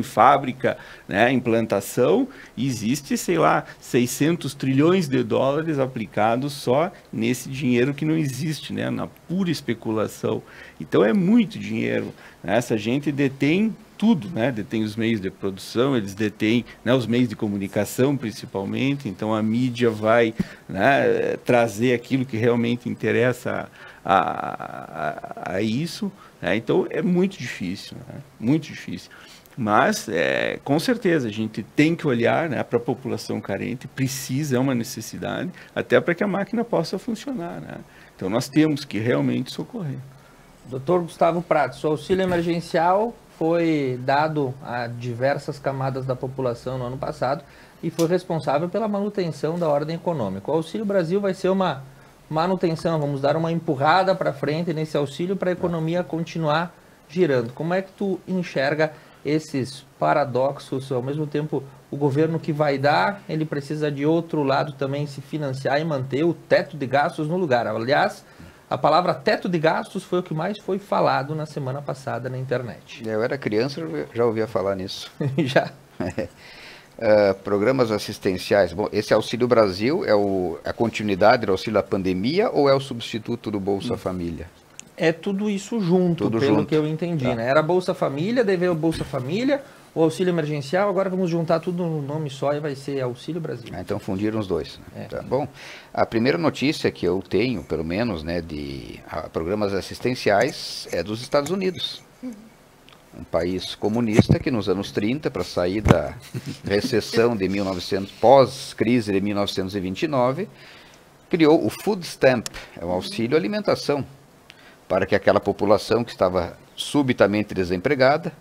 S3: fábrica, né, em plantação, existe, sei lá, 600 trilhões de dólares aplicados só nesse dinheiro que não existe, né, na pura especulação. Então é muito dinheiro, né? Essa gente detém tudo, né? Detém os meios de produção, eles detêm, né, os meios de comunicação principalmente, então a mídia vai, né, trazer aquilo que realmente interessa a isso, né? Então é muito difícil, né? Muito difícil. Mas, com certeza, a gente tem que olhar, né, para a população carente, é uma necessidade, até para que a máquina possa funcionar, né? Então nós temos que realmente socorrer.
S1: Dr. Gustavo Prates, o auxílio emergencial foi dado a diversas camadas da população no ano passado e foi responsável pela manutenção da ordem econômica. O Auxílio Brasil vai ser uma manutenção, vamos dar uma empurrada para frente nesse auxílio para a economia continuar girando. Como é que tu enxerga esses paradoxos? Ao mesmo tempo, o governo que vai dar, ele precisa de outro lado também se financiar e manter o teto de gastos no lugar. Aliás, a palavra teto de gastos foi o que mais foi falado na semana passada na internet.
S5: Eu era criança, eu já ouvia falar nisso.
S1: Já.
S5: Programas assistenciais. Bom, esse Auxílio Brasil é a continuidade do auxílio à pandemia ou é o substituto do Bolsa Família?
S1: É tudo isso junto,
S5: Tudo
S1: pelo
S5: junto.
S1: que eu entendi,
S5: Tá.
S1: né? Era Bolsa Família, daí veio o Bolsa Família, o auxílio emergencial, agora vamos juntar tudo num nome só e vai ser Auxílio Brasil.
S5: Então fundiram os dois.
S1: É.
S5: Tá bom. A primeira notícia que eu tenho, pelo menos, né, de programas assistenciais é dos Estados Unidos. Um país comunista que nos anos 30, para sair da recessão de 1900, pós-crise de 1929, criou o Food Stamp, é um auxílio alimentação, para que aquela população que estava subitamente desempregada,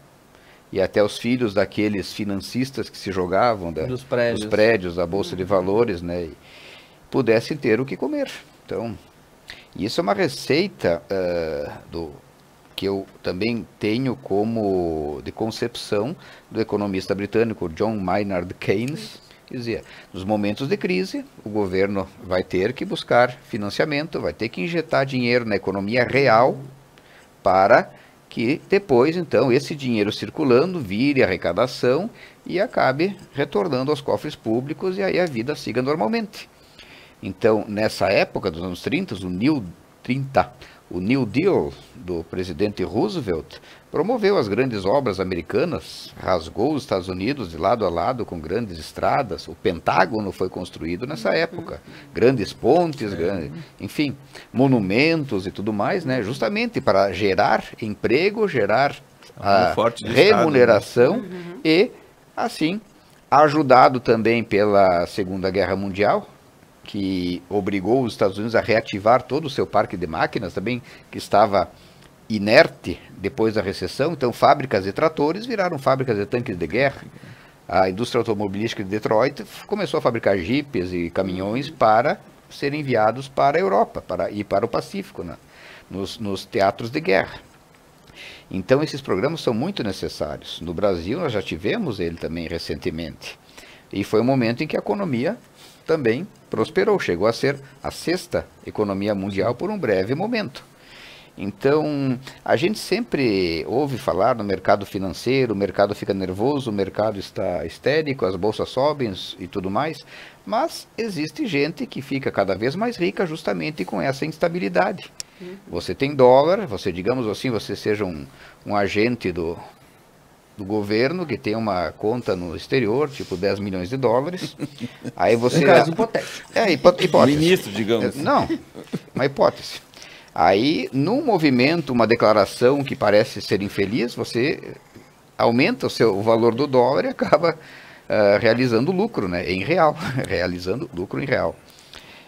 S5: e até os filhos daqueles financistas que se jogavam
S1: Dos prédios.
S5: dos prédios da Bolsa de Valores, né, e pudessem ter o que comer. Então, isso é uma receita que eu também tenho como de concepção do economista britânico John Maynard Keynes, que dizia, nos momentos de crise, o governo vai ter que buscar financiamento, vai ter que injetar dinheiro na economia real para que depois, então, esse dinheiro circulando vire arrecadação e acabe retornando aos cofres públicos e aí a vida siga normalmente. Então, nessa época dos anos 30, o New Deal do presidente Roosevelt promoveu as grandes obras americanas, rasgou os Estados Unidos de lado a lado com grandes estradas. O Pentágono foi construído nessa época, grandes pontes, enfim, monumentos e tudo mais, né? Justamente para gerar emprego, gerar a
S3: forte do
S5: remuneração e, assim, ajudado também pela Segunda Guerra Mundial, que obrigou os Estados Unidos a reativar todo o seu parque de máquinas também, que estava inerte depois da recessão. Então, fábricas de tratores viraram fábricas de tanques de guerra. A indústria automobilística de Detroit começou a fabricar jipes e caminhões para serem enviados para a Europa, para ir para o Pacífico, né? nos teatros de guerra. Então, esses programas são muito necessários. No Brasil, nós já tivemos ele também recentemente. E foi um momento em que a economia também prosperou, chegou a ser a sexta economia mundial por um breve momento. Então, a gente sempre ouve falar no mercado financeiro, o mercado fica nervoso, o mercado está histérico, as bolsas sobem e tudo mais, mas existe gente que fica cada vez mais rica justamente com essa instabilidade. Você tem dólar, você, digamos assim, você seja um agente do governo que tem uma conta no exterior, tipo 10 milhões de dólares. Aí você...
S1: Um caso hipotético.
S5: Hipótese.
S3: Ministro, digamos.
S5: Não, uma hipótese. Aí, num movimento, uma declaração que parece ser infeliz, você aumenta o valor do dólar e acaba realizando lucro, né, em real, realizando lucro em real.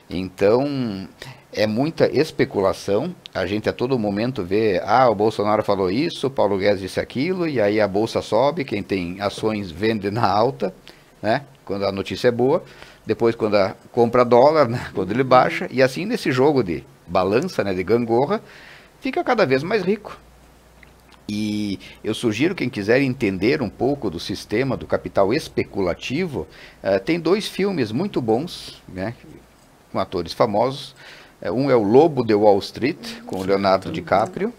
S5: Então, é muita especulação, a gente a todo momento vê, o Bolsonaro falou isso, o Paulo Guedes disse aquilo, e aí a bolsa sobe, quem tem ações vende na alta, né, quando a notícia é boa, depois quando compra dólar, né, quando ele baixa, e assim nesse jogo de balança, né, de gangorra, fica cada vez mais rico. E eu sugiro quem quiser entender um pouco do sistema do capital especulativo, tem dois filmes muito bons, né, com atores famosos. Um é o Lobo de Wall Street, com o Leonardo DiCaprio,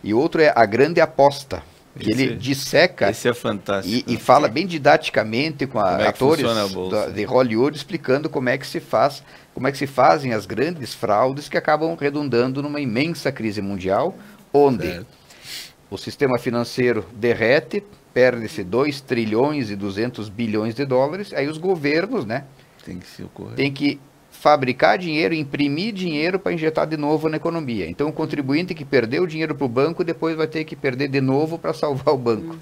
S5: e outro é A Grande Aposta, que ele disseca
S3: Esse é fantástico.
S5: e fala bem didaticamente com
S3: Como é que
S5: atores
S3: funciona a bolsa.
S5: de Hollywood, explicando como é que se fazem as grandes fraudes que acabam redundando numa imensa crise mundial, onde
S3: Certo.
S5: o sistema financeiro derrete, perde-se 2 trilhões e 200 bilhões de dólares, aí os governos, né,
S3: Tem que se ocorrer.
S5: têm que fabricar dinheiro, imprimir dinheiro para injetar de novo na economia. Então o contribuinte que perdeu o dinheiro para o banco, depois vai ter que perder de novo para salvar o banco.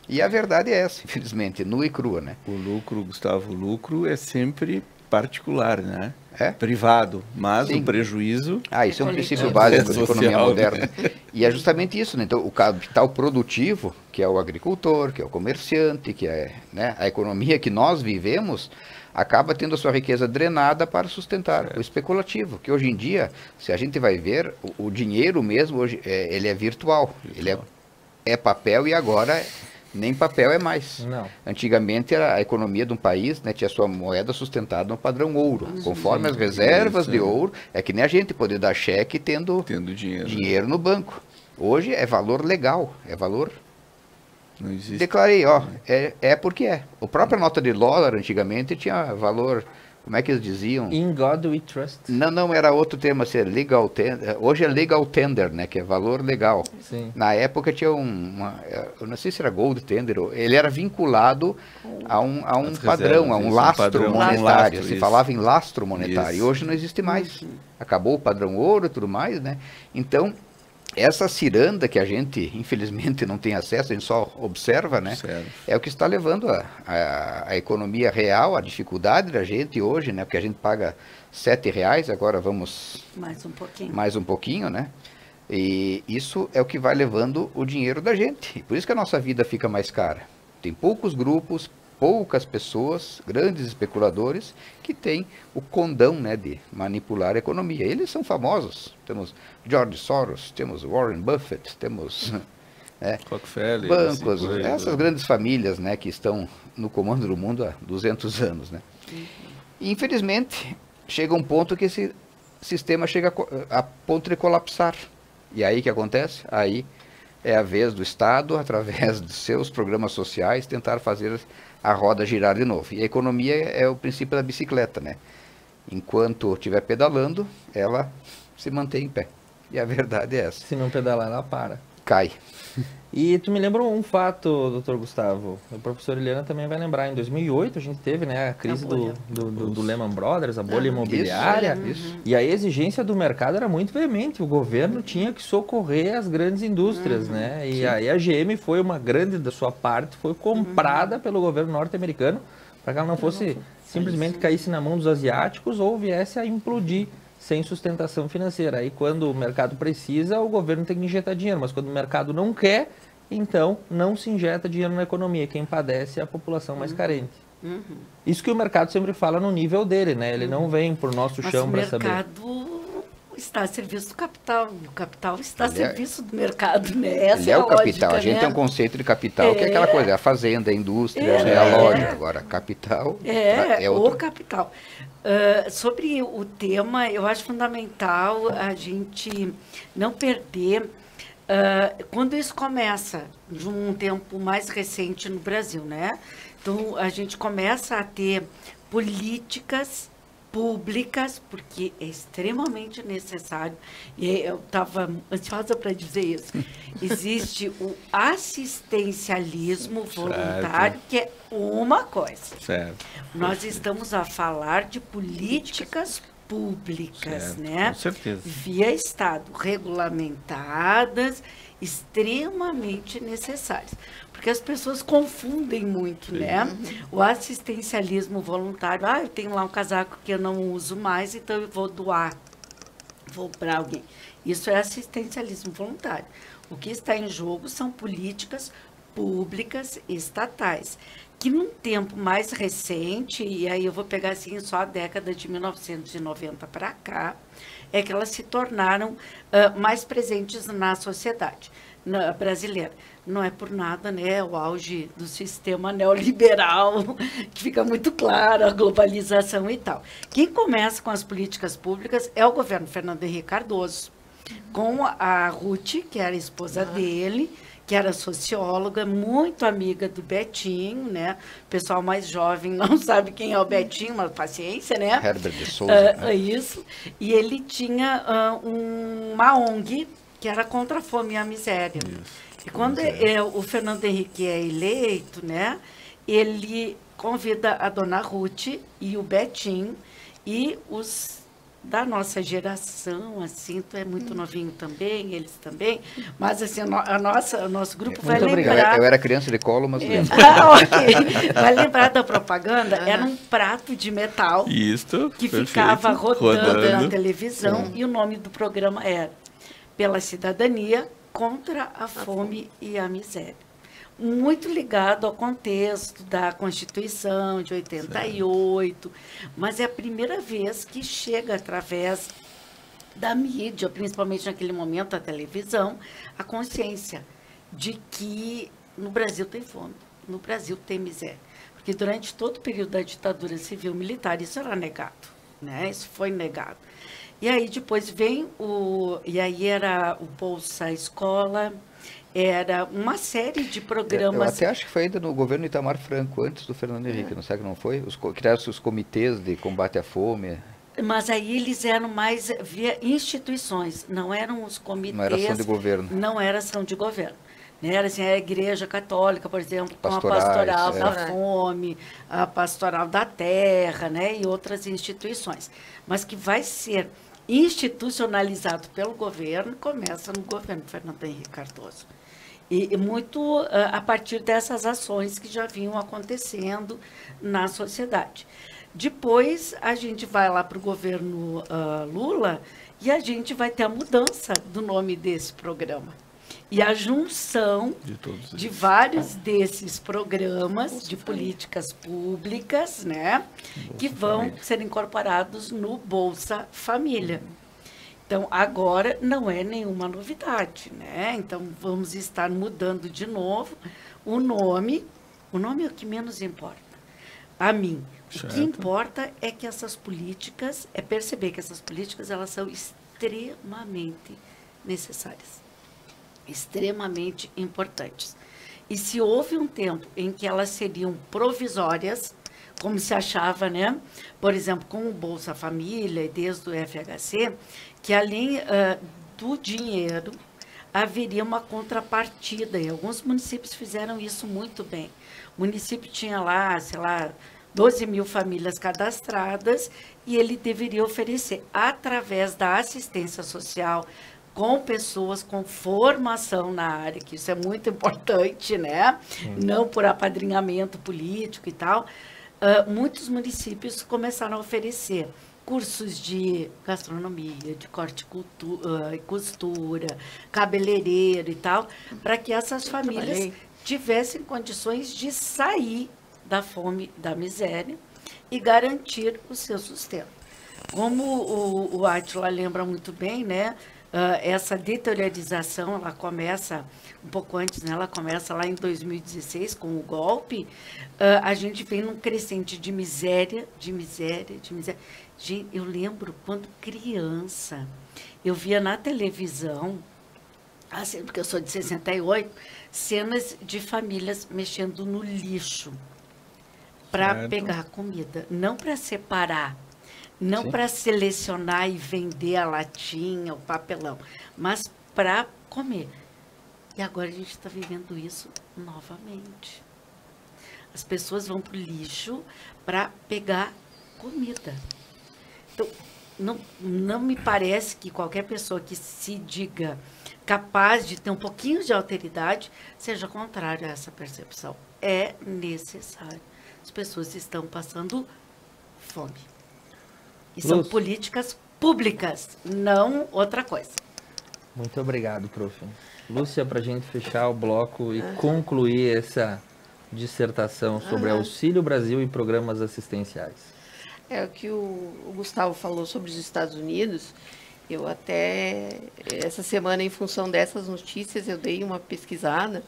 S5: E a verdade é essa, infelizmente, nua e crua, né?
S3: O lucro, Gustavo, o lucro é sempre particular, né? privado, mas
S5: Sim.
S3: o prejuízo...
S5: Isso é um princípio
S3: É
S5: básico da
S3: social,
S5: economia
S3: né?
S5: moderna. E é justamente isso, né? Então, o capital produtivo, que é o agricultor, que é o comerciante, que é, né, a economia que nós vivemos, acaba tendo a sua riqueza drenada para sustentar o especulativo, que hoje em dia, se a gente vai ver, o dinheiro mesmo, hoje, ele é virtual, ele é papel e agora nem papel é mais.
S1: Não.
S5: Antigamente a economia de um país, né, tinha sua moeda sustentada no padrão ouro. Conforme as reservas de ouro, é que nem a gente poder dar cheque tendo dinheiro no banco. Hoje é valor legal, é valor...
S3: Não existe.
S5: Declarei, é porque é. A própria nota de dólar antigamente tinha valor, como é que eles diziam?
S1: In God we trust.
S5: Não, era outro termo, assim, legal tender. Hoje é legal tender, né, que é valor legal.
S1: Sim.
S5: Na época tinha eu não sei se era gold tender, ele era vinculado a um padrão, a um lastro monetário. Se falava em lastro monetário. E hoje não existe mais. Acabou o padrão ouro e tudo mais, né? Então, essa ciranda que a gente, infelizmente, não tem acesso, a gente só observa, né? É o que está levando a economia real, a dificuldade da gente hoje, né? Porque a gente paga R$7, agora vamos... Mais um pouquinho, né? E isso é o que vai levando o dinheiro da gente. Por isso que a nossa vida fica mais cara. Tem poucos grupos, poucas pessoas, grandes especuladores, que têm o condão, né, de manipular a economia. Eles são famosos. Temos George Soros, temos Warren Buffett, temos
S3: Rockefeller,
S5: bancos, essas grandes famílias, né, que estão no comando do mundo há 200 anos. Né? E, infelizmente, chega um ponto que esse sistema chega a ponto de colapsar. E aí o que acontece? Aí é a vez do Estado, através dos seus programas sociais, tentar fazer a roda girar de novo. E a economia é o princípio da bicicleta, né? Enquanto estiver pedalando, ela se mantém em pé. E a verdade é essa.
S1: Se não pedalar, ela para.
S5: Cai.
S1: E tu me lembra um fato, doutor Gustavo, a professora Eliana também vai lembrar, em 2008 a gente teve, né, a crise do Lehman Brothers, a bolha imobiliária, e a exigência do mercado era muito veemente, o governo tinha que socorrer as grandes indústrias, né, e aí a GM foi uma grande da sua parte, foi comprada pelo governo norte-americano, para que ela não fosse simplesmente caísse na mão dos asiáticos ou viesse a implodir sem sustentação financeira. Aí quando o mercado precisa, o governo tem que injetar dinheiro, mas quando o mercado não quer, então não se injeta dinheiro na economia. Quem padece é a população mais carente. Isso que o mercado sempre fala no nível dele, né? Ele não vem por nosso chão para saber.
S4: O mercado está a serviço do capital, e o capital está a serviço do mercado, né? Essa
S5: ele é o
S4: lógica,
S5: capital. A gente tem um conceito de capital que é aquela coisa, a fazenda, a indústria, né, a loja. Agora, capital é outro.
S4: O capital. Sobre o tema, eu acho fundamental a gente não perder quando isso começa, de um tempo mais recente no Brasil, né? Então, a gente começa a ter políticas públicas, porque é extremamente necessário, e eu estava ansiosa para dizer isso, existe o assistencialismo voluntário, que é uma coisa. Nós estamos a falar de políticas públicas, né?
S3: Com certeza.
S4: Via Estado, regulamentadas, extremamente necessárias. Porque as pessoas confundem muito, né? O assistencialismo voluntário, eu tenho lá um casaco que eu não uso mais, então eu vou doar, vou para alguém. Isso é assistencialismo voluntário. O que está em jogo são políticas públicas estatais, que num tempo mais recente, e aí eu vou pegar assim só a década de 1990 para cá, é que elas se tornaram mais presentes na sociedade brasileira. Não é por nada, né, o auge do sistema neoliberal, que fica muito claro, a globalização e tal. Quem começa com as políticas públicas é o governo Fernando Henrique Cardoso, com a Ruth, que era a esposa dele, que era socióloga, muito amiga do Betinho, né? O pessoal mais jovem não sabe quem é o Betinho, mas paciência, né?
S5: Herbert de Souza.
S4: Isso. E ele tinha uma ONG que era contra a fome e a miséria. E quando o Fernando Henrique é eleito, né? Ele convida a dona Ruth e o Betinho e os da nossa geração, assim, tu é muito novinho também, eles também, mas assim, o nosso grupo vai lembrar...
S5: Eu era criança de colo, mas lembro.
S4: Ok. Vai lembrar da propaganda? Era um prato de metal
S3: Isto,
S4: que
S3: perfeito.
S4: ficava rodando na
S3: Rodando.
S4: televisão e o nome do programa era Pela Cidadania contra a Fome e a Miséria. Muito ligado ao contexto da Constituição de 88, mas é a primeira vez que chega através da mídia, principalmente naquele momento a televisão, a consciência de que no Brasil tem fome, no Brasil tem miséria. Porque durante todo o período da ditadura civil-militar isso era negado, né? Isso foi negado. E aí depois vem e aí era o Bolsa Escola, era uma série de programas.
S5: Eu até acho que foi ainda no governo Itamar Franco, antes do Fernando Henrique, não sabe que não foi? Criaram-se os comitês de combate à fome.
S4: Mas aí eles eram mais via instituições, não eram os comitês.
S5: Não era ação de governo.
S4: Não era ação de governo. Né? Era assim, a Igreja Católica, por exemplo, com a
S5: Pastorais,
S4: Pastoral
S5: é.
S4: da Fome, a Pastoral da Terra, né? E outras instituições. Mas que vai ser institucionalizado pelo governo, começa no governo Fernando Henrique Cardoso. E muito a partir dessas ações que já vinham acontecendo na sociedade. Depois, a gente vai lá para o governo Lula e a gente vai ter a mudança do nome desse programa. E a junção de vários desses programas de políticas públicas, né, que vão ser incorporados no Bolsa Família. Então, agora não é nenhuma novidade, né? Então, vamos estar mudando de novo o nome é o que menos importa. A mim, o que importa é que essas políticas, é perceber que essas políticas, elas são extremamente necessárias, extremamente importantes. E se houve um tempo em que elas seriam provisórias, como se achava, né? Por exemplo, com o Bolsa Família e desde o FHC, que além do dinheiro, haveria uma contrapartida, e alguns municípios fizeram isso muito bem. O município tinha lá, sei lá, 12 mil famílias cadastradas, e ele deveria oferecer, através da assistência social, com pessoas com formação na área, que isso é muito importante, né? Não por apadrinhamento político e tal. Muitos municípios começaram a oferecer cursos de gastronomia, de corte e costura, cabeleireiro e tal, para que essas famílias tivessem condições de sair da fome, da miséria e garantir o seu sustento. Como o Átila lembra muito bem, né? Essa deteriorização, ela começa um pouco antes, né? Ela começa lá em 2016 com o golpe. A gente vem num crescente de miséria, de miséria, de miséria. Gente, eu lembro quando criança, eu via na televisão, assim, porque eu sou de 68, cenas de famílias mexendo no lixo para pegar comida, não para separar. Não para selecionar e vender a latinha, o papelão, mas para comer. E agora a gente está vivendo isso novamente. As pessoas vão para o lixo para pegar comida. Então, não me parece que qualquer pessoa que se diga capaz de ter um pouquinho de alteridade seja contrário a essa percepção. É necessário. As pessoas estão passando fome. E são políticas públicas, não outra coisa.
S1: Muito obrigado, prof. Lúcia, para a gente fechar o bloco e concluir essa dissertação sobre Auxílio Brasil e programas assistenciais.
S2: É o que o Gustavo falou sobre os Estados Unidos. Eu até, essa semana, em função dessas notícias, eu dei uma pesquisada.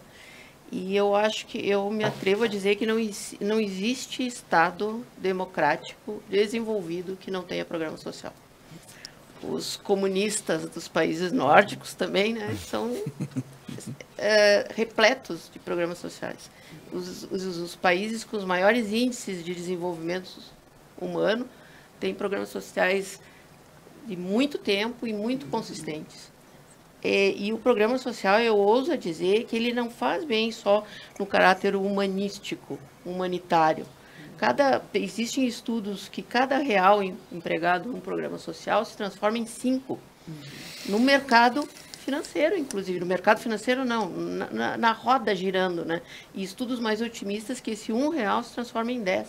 S2: E eu acho que eu me atrevo a dizer que não existe Estado democrático desenvolvido que não tenha programa social. Os comunistas dos países nórdicos também, né, são repletos de programas sociais. Os países com os maiores índices de desenvolvimento humano têm programas sociais de muito tempo e muito consistentes. E o programa social, eu ouso dizer que ele não faz bem só no caráter humanístico, humanitário. Existem estudos que cada real empregado num programa social se transforma em 5 no mercado financeiro, inclusive. No mercado financeiro, não, na roda girando, né? E estudos mais otimistas que esse R$1 se transforma em 10.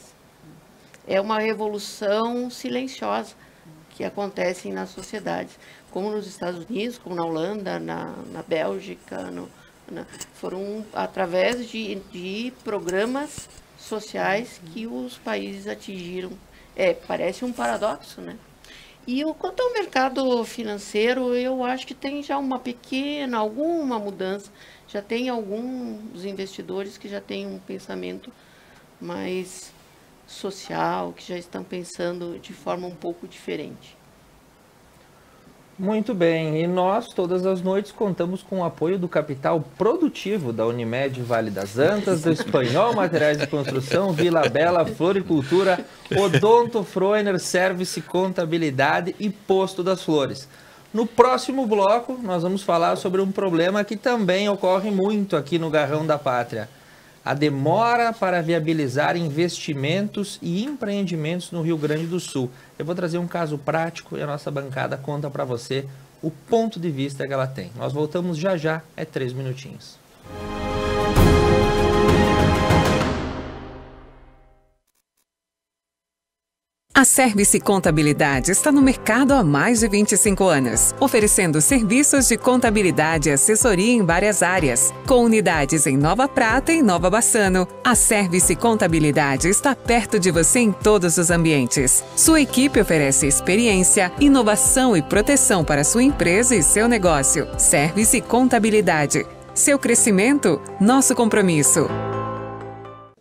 S2: É uma revolução silenciosa que acontece nas sociedades, como nos Estados Unidos, como na Holanda, na Bélgica, foram através de programas sociais que os países atingiram. Parece um paradoxo, né? E quanto ao mercado financeiro, eu acho que tem já alguma mudança. Já tem alguns investidores que já têm um pensamento mais social, que já estão pensando de forma um pouco diferente.
S1: Muito bem, e nós todas as noites contamos com o apoio do capital produtivo da Unimed Vale das Antas, do Espanhol Materiais de Construção, Vila Bela, Floricultura, Odonto Froiner, Service Contabilidade e Posto das Flores. No próximo bloco, nós vamos falar sobre um problema que também ocorre muito aqui no Garrão da Pátria. A demora para viabilizar investimentos e empreendimentos no Rio Grande do Sul. Eu vou trazer um caso prático e a nossa bancada conta para você o ponto de vista que ela tem. Nós voltamos já, 3 minutinhos.
S6: A Service Contabilidade está no mercado há mais de 25 anos, oferecendo serviços de contabilidade e assessoria em várias áreas. Com unidades em Nova Prata e Nova Bassano, a Service Contabilidade está perto de você em todos os ambientes. Sua equipe oferece experiência, inovação e proteção para sua empresa e seu negócio. Service Contabilidade. Seu crescimento, nosso compromisso.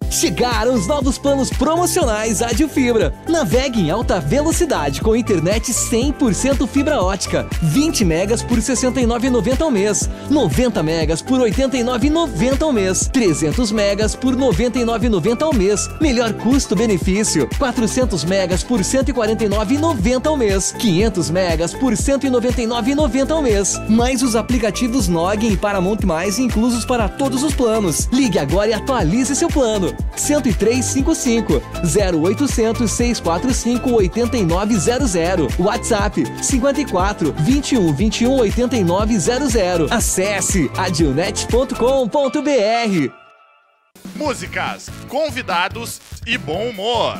S7: Chegaram os novos planos promocionais Adilfibra. Navegue em alta velocidade com internet 100% fibra ótica. 20 megas por R$ 69,90 ao mês. 90 megas por R$ 89,90 ao mês. 300 megas por R$ 99,90 ao mês. Melhor custo-benefício. 400 megas por R$ 149,90 ao mês. 500 megas por R$ 199,90 ao mês. Mais os aplicativos Noggin e Paramount+, inclusos para todos os planos. Ligue agora e atualize seu plano. 10355 0800 645 8900. WhatsApp 54 21 21 8900. Acesse adilnet.com.br.
S8: Músicas, convidados e bom humor.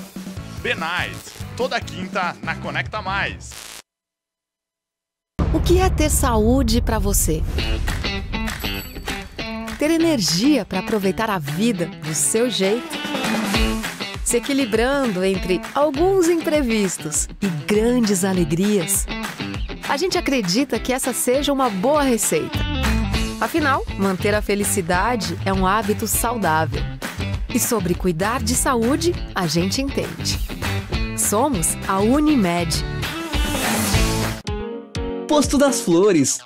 S8: Benite, toda quinta na Conecta Mais.
S9: O que é ter saúde para você? Ter energia para aproveitar a vida do seu jeito? Se equilibrando entre alguns imprevistos e grandes alegrias? A gente acredita que essa seja uma boa receita. Afinal, manter a felicidade é um hábito saudável. E sobre cuidar de saúde, a gente entende. Somos a Unimed.
S7: Posto das Flores.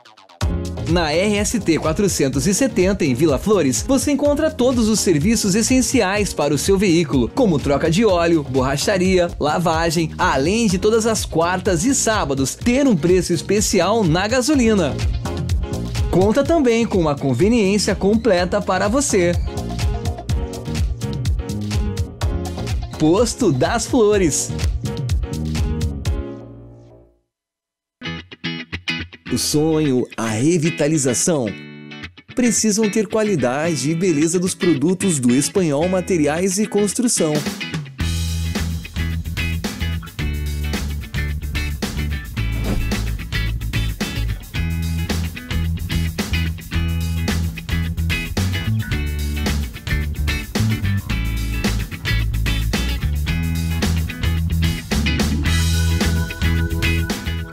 S7: Na RST 470, em Vila Flores, você encontra todos os serviços essenciais para o seu veículo, como troca de óleo, borracharia, lavagem, além de todas as quartas e sábados ter um preço especial na gasolina. Conta também com uma conveniência completa para você. Posto das Flores. O sonho, a revitalização, precisam ter qualidade e beleza dos produtos do Espanhol Materiais e Construção.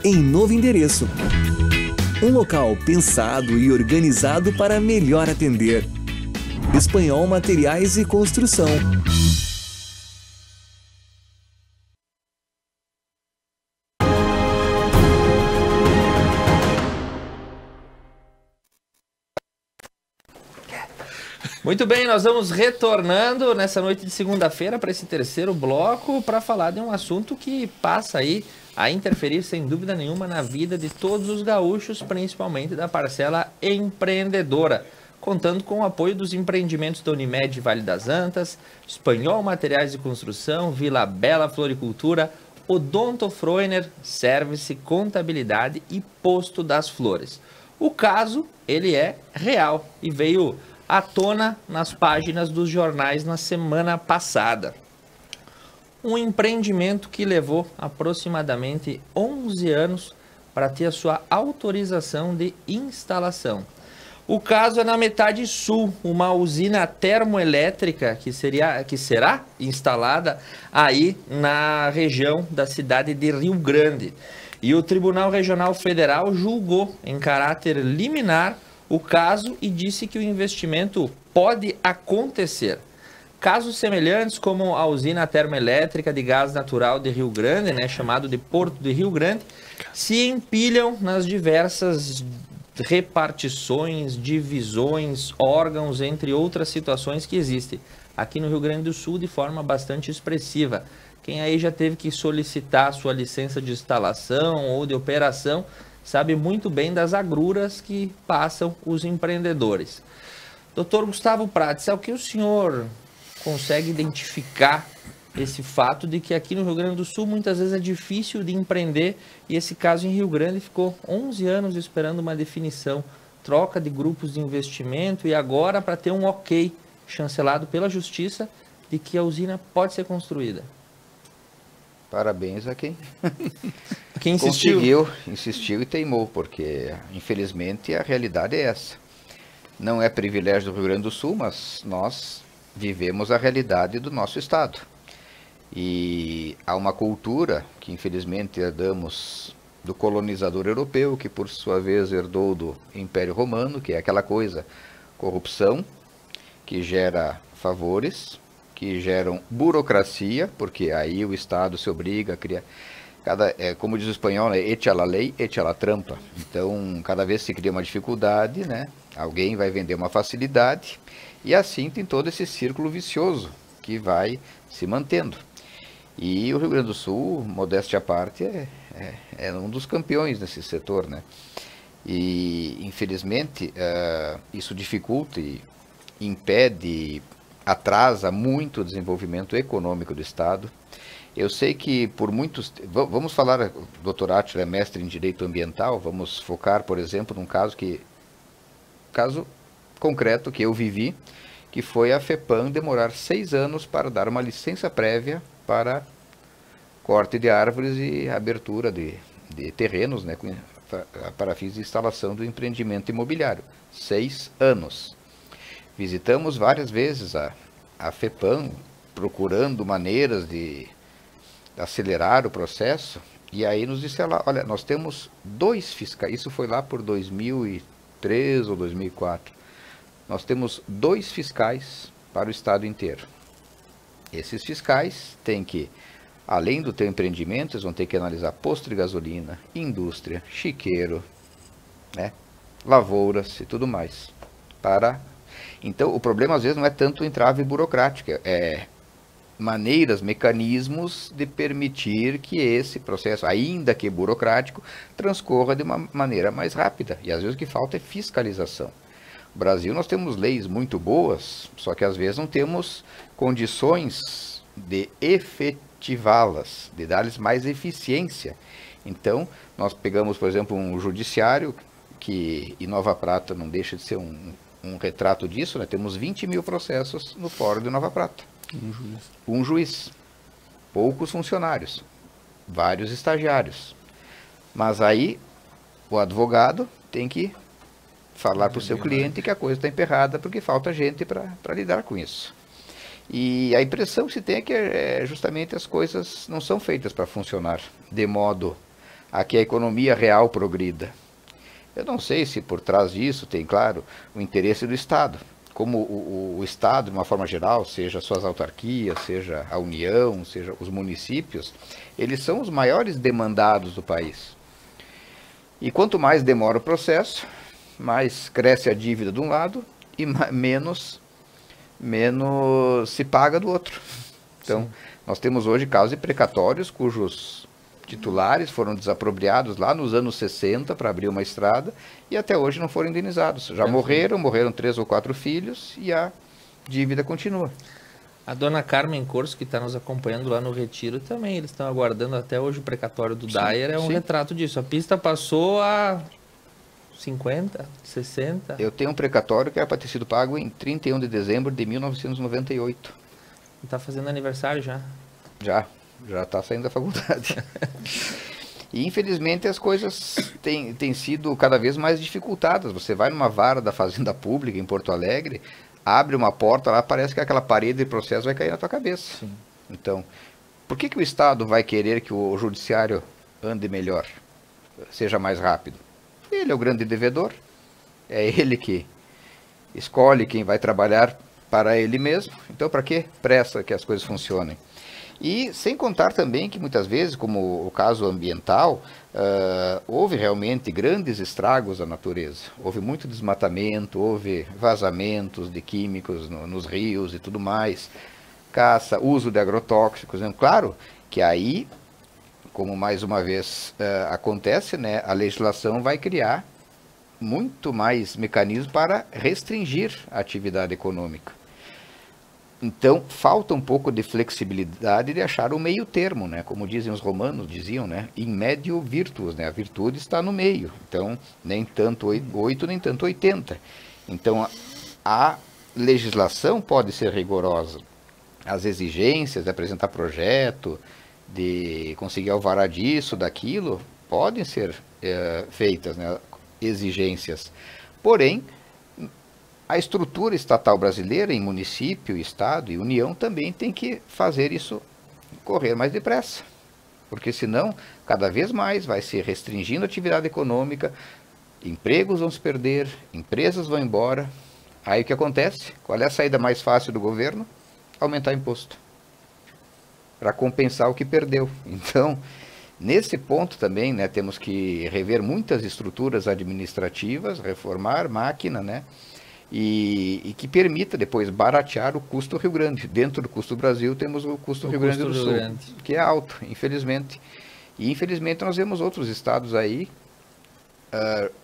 S7: Em novo endereço. Um local pensado e organizado para melhor atender. Espanhol Materiais e Construção.
S1: Muito bem, nós vamos retornando nessa noite de segunda-feira para esse terceiro bloco para falar de um assunto que passa aí a interferir sem dúvida nenhuma na vida de todos os gaúchos, principalmente da parcela empreendedora. contando com o apoio dos empreendimentos da Unimed Vale das Antas, Espanhol Materiais de Construção, Vila Bela Floricultura, Odonto Freuner, Service, Contabilidade e Posto das Flores. O caso, ele é real e veio à tona nas páginas dos jornais na semana passada. Um empreendimento que levou aproximadamente 11 anos para ter a sua autorização de instalação. O caso é na metade sul, uma usina termoelétrica que será instalada aí na região da cidade de Rio Grande. E o Tribunal Regional Federal julgou em caráter liminar o caso e disse que o investimento pode acontecer. Casos semelhantes como a usina termoelétrica de gás natural de Rio Grande, chamado de Porto de Rio Grande, se empilham nas diversas repartições, divisões, órgãos, entre outras situações que existem aqui no Rio Grande do Sul de forma bastante expressiva. Quem aí já teve que solicitar sua licença de instalação ou de operação sabe muito bem das agruras que passam os empreendedores. Dr. Gustavo Prates, é o que o senhor consegue identificar esse fato de que aqui no Rio Grande do Sul muitas vezes é difícil de empreender, e esse caso em Rio Grande ficou 11 anos esperando uma definição, troca de grupos de investimento e agora para ter um ok chancelado pela Justiça de que a usina pode ser construída.
S5: Parabéns a quem
S1: insistiu.
S5: Insistiu e teimou, porque infelizmente a realidade é essa. Não é privilégio do Rio Grande do Sul, mas nós vivemos a realidade do nosso estado. E há uma cultura que infelizmente herdamos do colonizador europeu, que por sua vez herdou do Império Romano, que é aquela coisa, corrupção, que gera favores, que geram burocracia, porque aí o Estado se obriga a criar, como diz o espanhol, echa la lei, echa la trampa. Então, cada vez que se cria uma dificuldade, alguém vai vender uma facilidade, e assim tem todo esse círculo vicioso que vai se mantendo. E o Rio Grande do Sul, modéstia à parte, é um dos campeões nesse setor, E, infelizmente, isso dificulta e impede, atrasa muito o desenvolvimento econômico do Estado. Eu sei que por muitos... Vamos falar, o Dr. Átila é mestre em Direito Ambiental, vamos focar, por exemplo, num caso concreto que eu vivi, que foi a FEPAM demorar 6 anos para dar uma licença prévia para corte de árvores e abertura de terrenos, para fins de instalação do empreendimento imobiliário. 6 anos. Visitamos várias vezes a FEPAM, procurando maneiras de acelerar o processo, e aí nos disseram, olha, nós temos 2 fiscais, isso foi lá por 2003 ou 2004, nós temos 2 fiscais para o estado inteiro. Esses fiscais têm que, além do teu empreendimento, eles vão ter que analisar posto de gasolina, indústria, chiqueiro, lavouras e tudo mais. Então, o problema às vezes não é tanto o entrave burocrático, é maneiras, mecanismos de permitir que esse processo, ainda que burocrático, transcorra de uma maneira mais rápida. E às vezes o que falta é fiscalização. No Brasil nós temos leis muito boas, só que às vezes não temos condições de efetivá-las, de dar-lhes mais eficiência. Então, nós pegamos, por exemplo, um judiciário, que em Nova Prata não deixa de ser um retrato disso, temos 20 mil processos no Fórum de Nova Prata. Um juiz, poucos funcionários, vários estagiários. Mas aí o advogado tem que falar para o seu cliente que a coisa está emperrada porque falta gente para lidar com isso. E a impressão que se tem é que justamente as coisas não são feitas para funcionar de modo a que a economia real progrida. Eu não sei se por trás disso tem, claro, o interesse do Estado. Como o Estado, de uma forma geral, seja suas autarquias, seja a União, seja os municípios, eles são os maiores demandados do país. E quanto mais demora o processo, mais cresce a dívida de um lado e menos se paga do outro. Então, nós temos hoje casos de precatórios cujos titulares foram desapropriados lá nos anos 60 para abrir uma estrada e até hoje não foram indenizados. Já morreram 3 ou 4 filhos e a dívida continua.
S1: A dona Carmen Corso, que está nos acompanhando lá no Retiro, também, eles estão aguardando até hoje o precatório do Dyer, é um retrato disso. A pista passou a 50, 60...
S5: Eu tenho um precatório que era para ter sido pago em 31 de dezembro de 1998.
S1: E está fazendo aniversário já?
S5: Já está saindo da faculdade. E infelizmente as coisas têm sido cada vez mais dificultadas. Você vai numa vara da Fazenda Pública em Porto Alegre, abre uma porta lá, parece que aquela parede de processo vai cair na tua cabeça.
S1: Sim.
S5: Então, por que o Estado vai querer que o judiciário ande melhor, seja mais rápido? Ele é o grande devedor, é ele que escolhe quem vai trabalhar para ele mesmo. Então, para que pressa que as coisas funcionem? E sem contar também que muitas vezes, como o caso ambiental, houve realmente grandes estragos à natureza. Houve muito desmatamento, houve vazamentos de químicos nos rios e tudo mais, caça, uso de agrotóxicos. Claro que aí, como mais uma vez acontece, né, a legislação vai criar muito mais mecanismos para restringir a atividade econômica. Então, falta um pouco de flexibilidade de achar o meio termo, né? Como dizem os romanos, né? In medio virtus, né? A virtude está no meio. Então, nem tanto 8, nem tanto 80. Então, a legislação pode ser rigorosa. As exigências de apresentar projeto, de conseguir alvará disso, daquilo, podem ser feitas, né? Exigências. Porém, a estrutura estatal brasileira, em município, estado e união, também tem que fazer isso correr mais depressa. Porque senão, cada vez mais vai se restringindo a atividade econômica, empregos vão se perder, empresas vão embora. Aí o que acontece? Qual é a saída mais fácil do governo? Aumentar imposto, para compensar o que perdeu. Então, nesse ponto também, né, temos que rever muitas estruturas administrativas, reformar máquina, né? E que permita depois baratear o custo Rio Grande. Dentro do custo do Brasil temos o custo Rio Grande do Sul, que é alto, infelizmente. E infelizmente nós vemos outros estados aí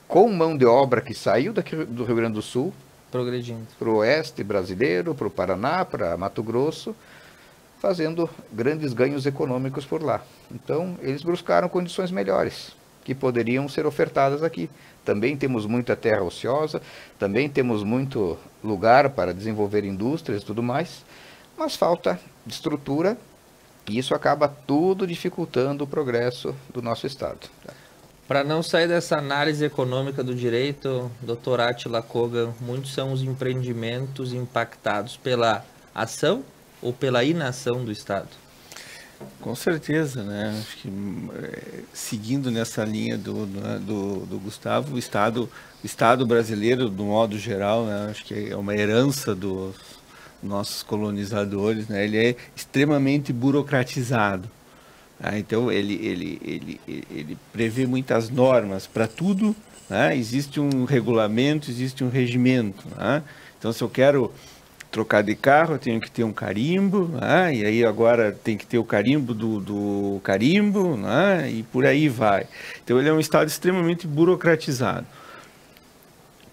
S5: com mão de obra que saiu daqui do Rio Grande do Sul,
S1: progredindo
S5: para o oeste brasileiro, para o Paraná, para Mato Grosso, fazendo grandes ganhos econômicos por lá. Então eles buscaram condições melhores que poderiam ser ofertadas aqui. Também temos muita terra ociosa, também temos muito lugar para desenvolver indústrias e tudo mais, mas falta estrutura e isso acaba tudo dificultando o progresso do nosso Estado.
S1: Para não sair dessa análise econômica do direito, Dr. Átila Kogan, muitos são os empreendimentos impactados pela ação ou pela inação do Estado?
S3: Com certeza, né? Acho que seguindo nessa linha do Gustavo, o Estado brasileiro, do modo geral, né? Acho que é uma herança dos nossos colonizadores, né? Ele é extremamente burocratizado. Então ele prevê muitas normas para tudo, né? Existe um regulamento, existe um regimento, né? Então, se eu quero trocar de carro, eu tenho que ter um carimbo, né? E aí agora tem que ter o carimbo do carimbo, né? E por aí vai. Então ele é um Estado extremamente burocratizado.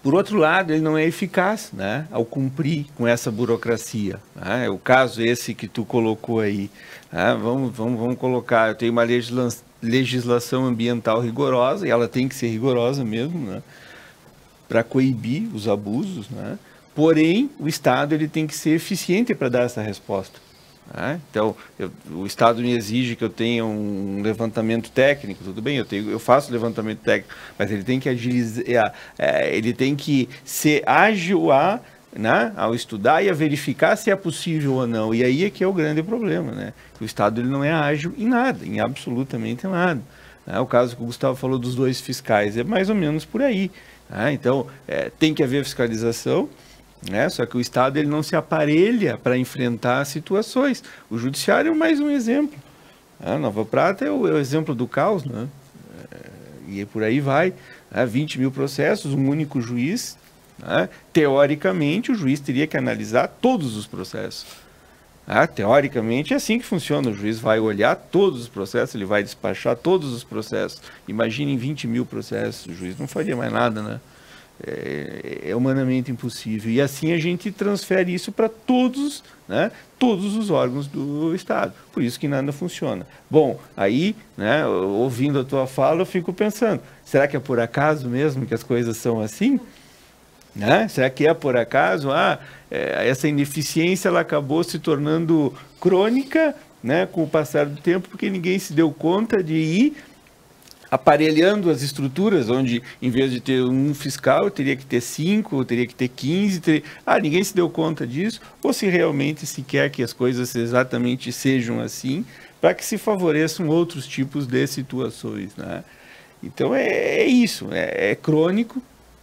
S3: Por outro lado, ele não é eficaz, né? Ao cumprir com essa burocracia, né? O caso esse que tu colocou aí, né? Vamos colocar, eu tenho uma legislação ambiental rigorosa, e ela tem que ser rigorosa mesmo, né? Para coibir os abusos, né? Porém, o Estado ele tem que ser eficiente para dar essa resposta, né? Então, o Estado me exige que eu tenha um levantamento técnico, tudo bem, eu faço levantamento técnico, mas ele tem que agilizar, ele tem que ser ágil né, ao estudar e a verificar se é possível ou não. E aí é que é o grande problema, né? O Estado ele não é ágil em nada, em absolutamente nada, né? O caso que o Gustavo falou dos 2 fiscais é mais ou menos por aí, né? Então, tem que haver fiscalização, né? Só que o Estado ele não se aparelha para enfrentar situações. O Judiciário é mais um exemplo. A Nova Prata é o exemplo do caos, né? E por aí vai. 20 mil processos, um único juiz. Né? Teoricamente, o juiz teria que analisar todos os processos. Teoricamente é assim que funciona, o juiz vai olhar todos os processos, ele vai despachar todos os processos. Imaginem 20 mil processos, o juiz não faria mais nada, né? É humanamente impossível. E assim a gente transfere isso para todos, né, todos os órgãos do Estado. Por isso que nada funciona. Bom, aí, né, ouvindo a tua fala, eu fico pensando, será que é por acaso mesmo que as coisas são assim? Né? Será que é por acaso? Essa ineficiência ela acabou se tornando crônica, né, com o passar do tempo, porque ninguém se deu conta de ir aparelhando as estruturas, onde em vez de ter um fiscal, teria que ter 5, teria que ter 15. Ninguém se deu conta disso, ou se realmente se quer que as coisas exatamente sejam assim, para que se favoreçam outros tipos de situações, né? Então é isso, é crônico,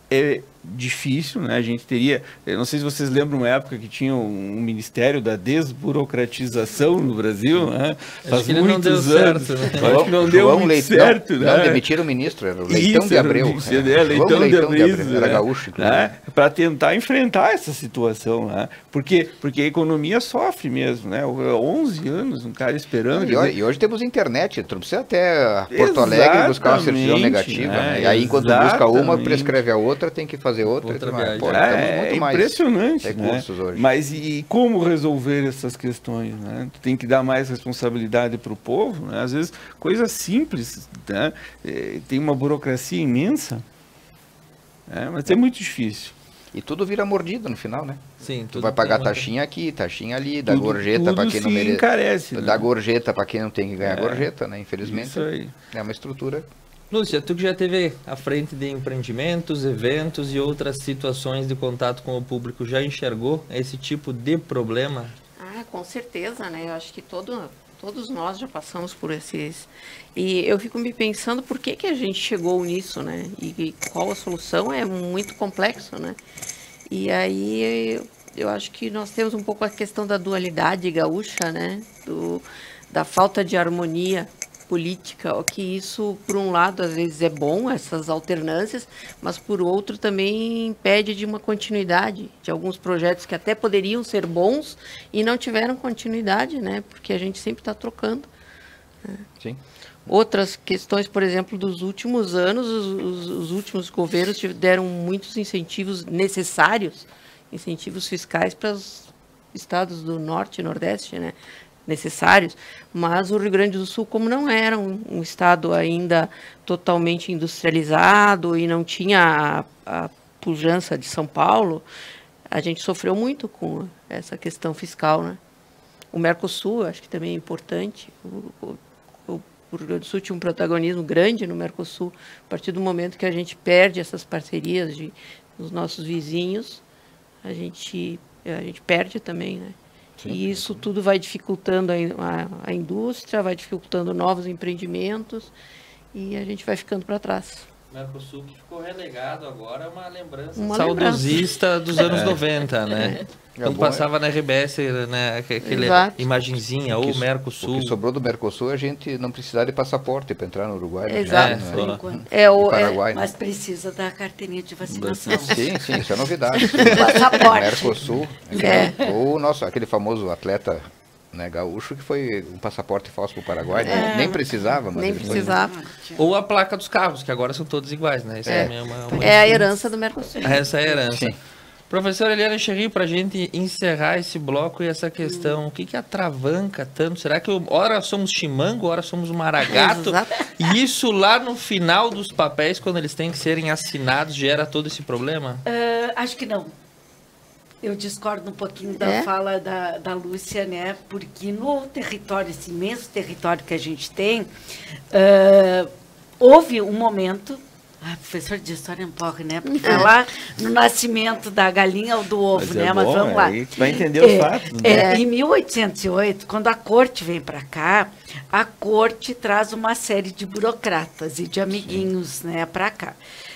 S3: é difícil, né? A gente teria, eu não sei se vocês lembram uma época que tinha um Ministério da Desburocratização no Brasil, né? Faz
S1: que ele não deu certo, né?
S3: Acho que não deu muito certo, né?
S5: Não, demitiram o ministro, era o Leitão de Abreu.
S3: Leitão de Abreu,
S5: era gaúcho, inclusive.
S3: Para tentar enfrentar essa situação, né? Porque a economia sofre mesmo, né? 11 anos, um cara esperando.
S5: E hoje temos internet, tu não precisa até Porto Alegre buscar uma certidão negativa, né? E aí, enquanto busca uma, prescreve a outra, tem que fazer outra viagem.
S3: É impressionante, recursos, né, hoje. Mas e como resolver essas questões, né? Tu tem que dar mais responsabilidade para o povo, né? Às vezes coisas simples, né? Tem uma burocracia imensa, mas é muito difícil.
S5: E tudo vira mordida no final, né?
S1: Sim,
S5: tu vai pagar taxinha aqui, taxinha ali, dá gorjeta para quem não merece.
S3: Encarece,
S5: dá gorjeta para quem não tem que ganhar gorjeta, né? Infelizmente.
S3: Isso aí.
S5: É uma estrutura.
S1: Lúcia, tu que já esteve à frente de empreendimentos, eventos e outras situações de contato com o público, já enxergou esse tipo de problema?
S2: Com certeza, né? Eu acho que todos nós já passamos por esses... E eu fico me pensando por que a gente chegou nisso, né? E qual a solução é muito complexo, né? E aí eu acho que nós temos um pouco a questão da dualidade gaúcha, né? Da falta de harmonia política, o que isso, por um lado, às vezes é bom, essas alternâncias, mas por outro também impede de uma continuidade de alguns projetos que até poderiam ser bons e não tiveram continuidade, né? Porque a gente sempre está trocando. Né?
S5: Sim.
S2: Outras questões, por exemplo, dos últimos anos, os últimos governos deram muitos incentivos necessários, incentivos fiscais para os estados do Norte e Nordeste, né? Necessários, mas o Rio Grande do Sul, como não era um estado ainda totalmente industrializado e não tinha a pujança de São Paulo, a gente sofreu muito com essa questão fiscal, né? O Mercosul, acho que também é importante, o Rio Grande do Sul tinha um protagonismo grande no Mercosul, a partir do momento que a gente perde essas parcerias dos nossos vizinhos, a gente perde também, né? Sim, e isso tudo vai dificultando a indústria, vai dificultando novos empreendimentos e a gente vai ficando para trás.
S1: O Mercosul que ficou relegado agora é uma lembrança saudosista dos anos 90, né? Quando passava na RBS, né, aquela imagenzinha, ou Mercosul.
S5: O que sobrou do Mercosul, a gente não precisava de passaporte para entrar no Uruguai.
S2: Exato.
S5: Paraguai,
S4: mas precisa da carteirinha de vacinação.
S5: Sim, isso é novidade.
S4: Passaporte.
S5: Mercosul. Ou aquele famoso atleta, né, gaúcho, que foi um passaporte falso para o Paraguai, nem precisava. Mas
S2: nem precisava.
S1: Ou a placa dos carros, que agora são todos iguais, né? Isso
S2: é a herança do Mercosul.
S1: Essa é a herança. Sim. Professora Eliana Cherry, para a gente encerrar esse bloco e essa questão, o que atravanca tanto? Será que ora somos chimango, ora somos maragato? E isso lá no final dos papéis, quando eles têm que serem assinados, gera todo esse problema?
S4: Acho que não. Eu discordo um pouquinho da fala da Lúcia, né? Porque no território, esse imenso território que a gente tem, houve um momento... professor de história não pode, né? Porque falar no nascimento da galinha ou do ovo, né? Mas vamos lá.
S3: Aí vai entender os fatos. Né?
S4: Em 1808, quando a corte vem para cá, a corte traz uma série de burocratas e de amiguinhos, né, para cá.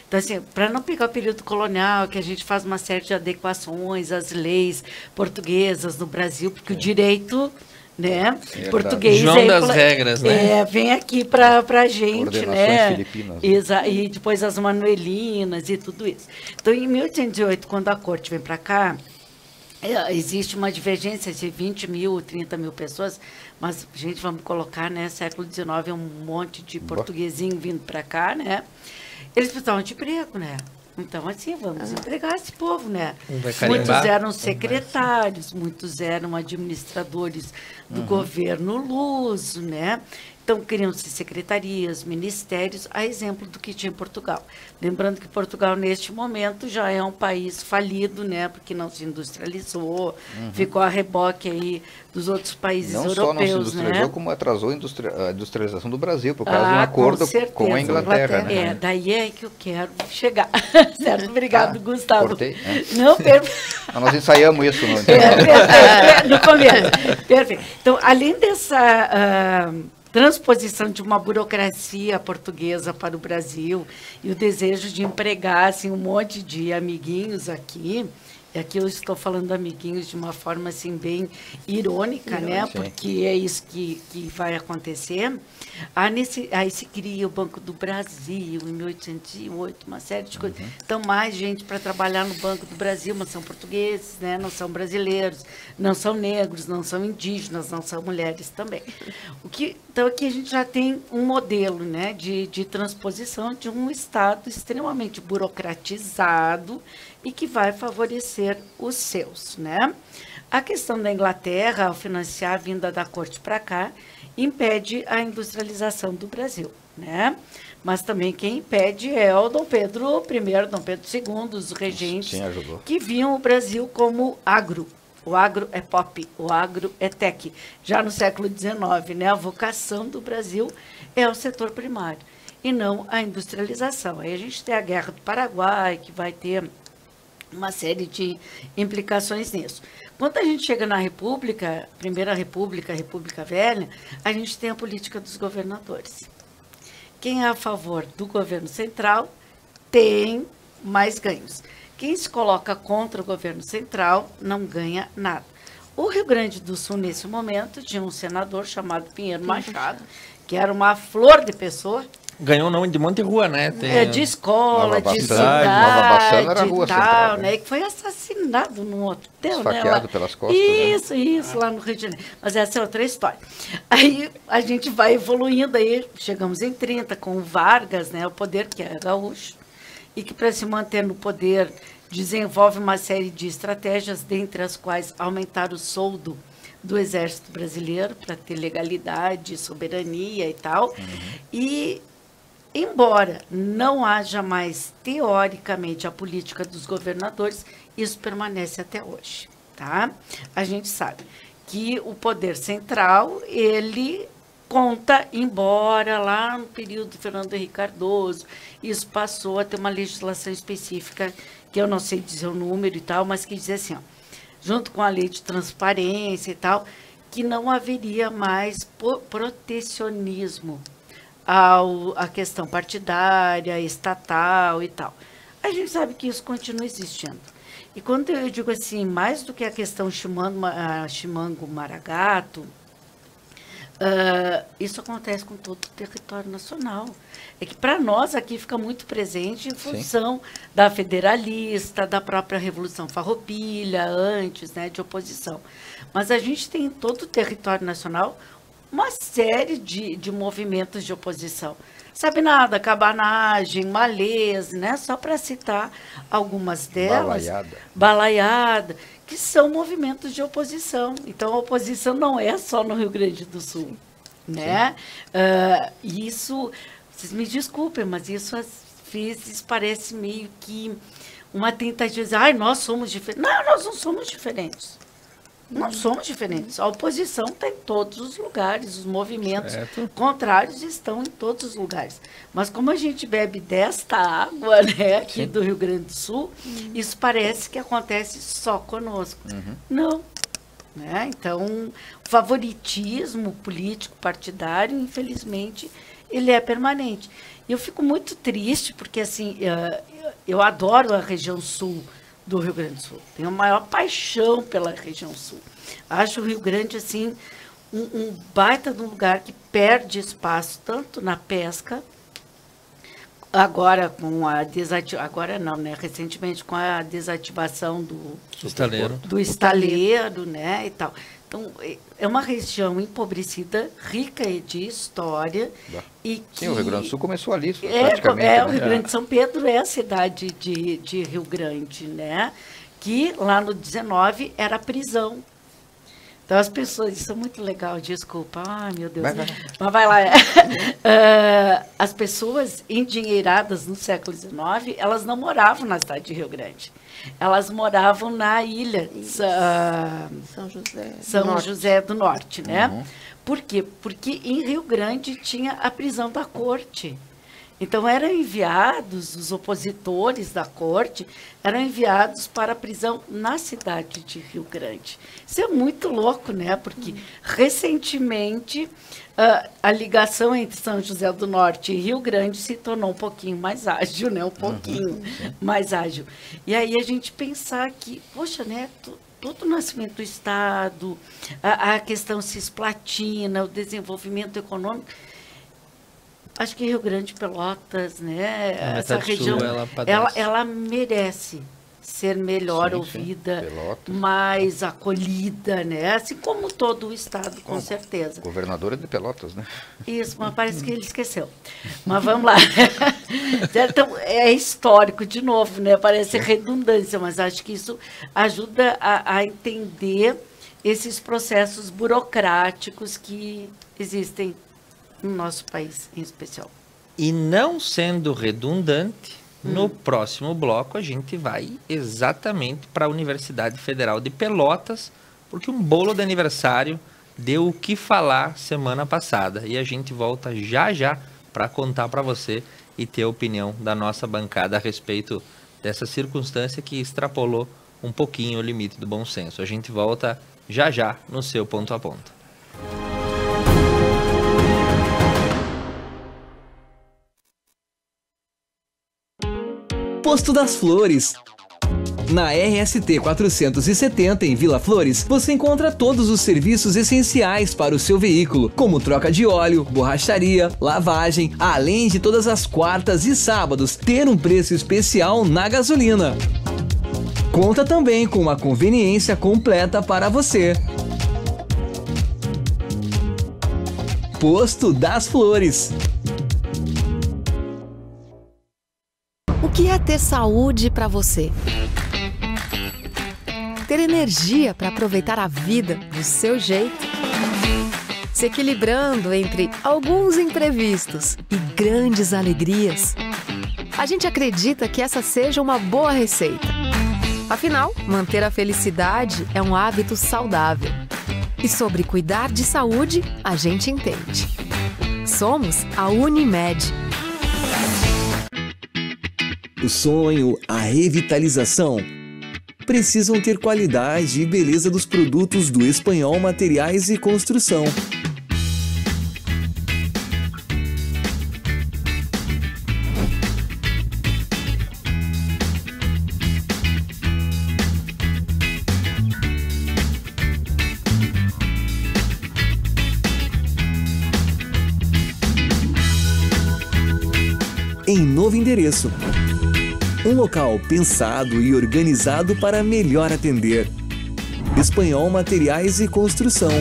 S4: Então, assim, para não pegar o período colonial, que a gente faz uma série de adequações às leis portuguesas no Brasil, porque o direito... né? Português
S1: João das regras, né?
S4: Vem aqui para a gente,
S5: ordenações
S4: né?
S5: Filipinas,
S4: né? E depois as manuelinas e tudo isso. Então, em 1808, quando a corte vem para cá, existe uma divergência de 20 mil, 30 mil pessoas, mas, gente, vamos colocar, né, século XIX, um monte de portuguesinho vindo para cá, né? Eles precisavam de emprego, né? Então, assim, vamos empregar esse povo, né? Muitos eram secretários, muitos eram administradores do governo luso, né? Então, criam-se secretarias, ministérios, a exemplo do que tinha em Portugal. Lembrando que Portugal, neste momento, já é um país falido, né? Porque não se industrializou, ficou a reboque aí dos outros países europeus,
S5: não só não se industrializou,
S4: né?
S5: como atrasou a industrialização do Brasil, por causa de um acordo com a Inglaterra. Né?
S4: Daí é que eu quero chegar. Certo? Obrigado, Gustavo.
S5: Cortei, né?
S4: Não,
S5: nós ensaiamos isso no
S4: no começo. Perfeito. Então, além dessa transposição de uma burocracia portuguesa para o Brasil e o desejo de empregar assim, um monte de amiguinhos aqui, e aqui eu estou falando amiguinhos de uma forma assim bem irônica, né?
S5: Sim.
S4: Porque é isso que vai acontecer. Aí se cria o Banco do Brasil em 1808, uma série de coisas. Então, mais gente para trabalhar no Banco do Brasil, mas são portugueses, né? Não são brasileiros, não são negros, não são indígenas, não são mulheres também. Então, aqui a gente já tem um modelo, né, de transposição de um Estado extremamente burocratizado e que vai favorecer os seus, né? A questão da Inglaterra, ao financiar a vinda da corte para cá, impede a industrialização do Brasil, né? Mas também quem impede é o Dom Pedro I, Dom Pedro II, os regentes, que viam o Brasil como agro. O agro é pop, o agro é tech. Já no século XIX, né, a vocação do Brasil é o setor primário e não a industrialização. Aí a gente tem a Guerra do Paraguai, que vai ter uma série de implicações nisso. Quando a gente chega na República, Primeira República, República Velha, a gente tem a política dos governadores. Quem é a favor do governo central tem mais ganhos. Quem se coloca contra o governo central não ganha nada. O Rio Grande do Sul, nesse momento, tinha um senador chamado Pinheiro Machado, que era uma flor de pessoa.
S1: Ganhou o nome de monte de rua, né?
S4: De escola, de cidade, e tal, né? Que foi assassinado num hotel,
S5: esfaqueado, né? Pelas costas.
S4: Isso, lá no Rio de Janeiro. Mas essa é outra história. Aí a gente vai evoluindo, aí chegamos em 30 com o Vargas, né? O poder que é gaúcho, e que para se manter no poder desenvolve uma série de estratégias, dentre as quais aumentar o soldo do Exército Brasileiro para ter legalidade, soberania e tal. E embora não haja mais, teoricamente, a política dos governadores, isso permanece até hoje, tá? A gente sabe que o poder central, ele conta, embora lá no período do Fernando Henrique Cardoso, isso passou a ter uma legislação específica, que eu não sei dizer o número e tal, mas que diz assim, ó, junto com a lei de transparência e tal, que não haveria mais protecionismo à questão partidária, estatal e tal. A gente sabe que isso continua existindo. E quando eu digo assim, mais do que a questão Chimango-Maragato, isso acontece com todo o território nacional. É que para nós aqui fica muito presente em função da federalista, da própria Revolução Farroupilha, antes, né, de oposição. Mas a gente tem em todo o território nacional uma série de movimentos de oposição. Sabe nada, cabanagem, malês, né? Só para citar algumas delas. Balaiada, que são movimentos de oposição. Então, a oposição não é só no Rio Grande do Sul, né? Isso, vocês me desculpem, mas isso às vezes parece meio que uma tentativa de nós somos diferentes. Não, nós não somos diferentes. Não somos diferentes. A oposição está em todos os lugares, os movimentos contrários estão em todos os lugares. Mas como a gente bebe desta água, né, aqui do Rio Grande do Sul, isso parece que acontece só conosco. Não. Né? Então, o favoritismo político partidário, infelizmente, ele é permanente. E eu fico muito triste, porque assim, eu adoro a região sul do Rio Grande do Sul. Tenho a maior paixão pela região sul. Acho o Rio Grande, assim, um baita de um lugar que perde espaço, tanto na pesca, Agora, com a agora não, né? Recentemente, com a desativação do estaleiro, né? E tal. Então, é uma região empobrecida, rica de história. E
S5: sim, o Rio Grande do Sul começou ali,
S4: praticamente. O Rio Grande de São Pedro é a cidade de Rio Grande, né? Que lá no 19 era prisão. Então, as pessoas, isso é muito legal, desculpa, ai meu Deus, mas vai lá. As pessoas endinheiradas no século XIX, elas não moravam na cidade de Rio Grande, elas moravam na ilha São José do Norte, né? Uhum. Por quê? Porque em Rio Grande tinha a prisão da corte. Então, eram enviados, os opositores da corte, eram enviados para a prisão na cidade de Rio Grande. Isso é muito louco, né? Porque, recentemente, a ligação entre São José do Norte e Rio Grande se tornou um pouquinho mais ágil, né? Um pouquinho mais ágil. E aí, a gente pensar que, poxa, né? Todo o nascimento do Estado, a questão cisplatina, o desenvolvimento econômico... Acho que Rio Grande, Pelotas, né? Essa região, ela merece ser melhor ouvida, mais acolhida, né? Assim como todo o Estado, com certeza.
S5: Governadora de Pelotas, né?
S4: Isso, mas parece que ele esqueceu. Mas vamos lá. Então, é histórico, de novo, né? Parece redundância, mas acho que isso ajuda a entender esses processos burocráticos que existem no nosso país em especial.
S1: E não sendo redundante, no próximo bloco a gente vai exatamente para a Universidade Federal de Pelotas, porque um bolo de aniversário deu o que falar semana passada. E a gente volta já para contar para você e ter a opinião da nossa bancada a respeito dessa circunstância que extrapolou um pouquinho o limite do bom senso. A gente volta já no seu Ponto a Ponto.
S7: Posto das Flores. Na RST 470, em Vila Flores, você encontra todos os serviços essenciais para o seu veículo, como troca de óleo, borracharia, lavagem, além de todas as quartas e sábados ter um preço especial na gasolina. Conta também com uma conveniência completa para você. Posto das Flores.
S9: O que é ter saúde para você? Ter energia para aproveitar a vida do seu jeito? Se equilibrando entre alguns imprevistos e grandes alegrias? A gente acredita que essa seja uma boa receita. Afinal, manter a felicidade é um hábito saudável. E sobre cuidar de saúde, a gente entende. Somos a Unimed.
S7: O sonho, a revitalização, precisam ter qualidade e beleza dos produtos do Espanhol Materiais e Construção. Em novo endereço. Um local pensado e organizado para melhor atender. Espanhol Materiais e Construção.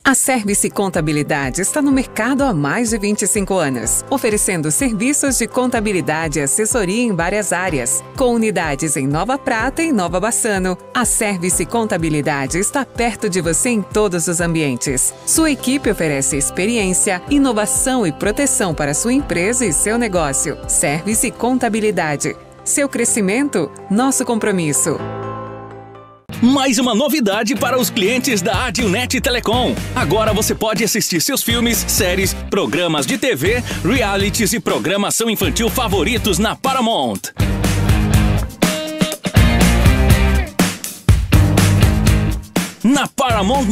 S6: A Service Contabilidade está no mercado há mais de 25 anos, oferecendo serviços de contabilidade e assessoria em várias áreas. Com unidades em Nova Prata e Nova Bassano, a Service Contabilidade está perto de você em todos os ambientes. Sua equipe oferece experiência, inovação e proteção para sua empresa e seu negócio. Service Contabilidade. Seu crescimento, nosso compromisso.
S10: Mais uma novidade para os clientes da Adilnet Telecom. Agora você pode assistir seus filmes, séries, programas de TV, realities e programação infantil favoritos na Paramount. Na Paramount+.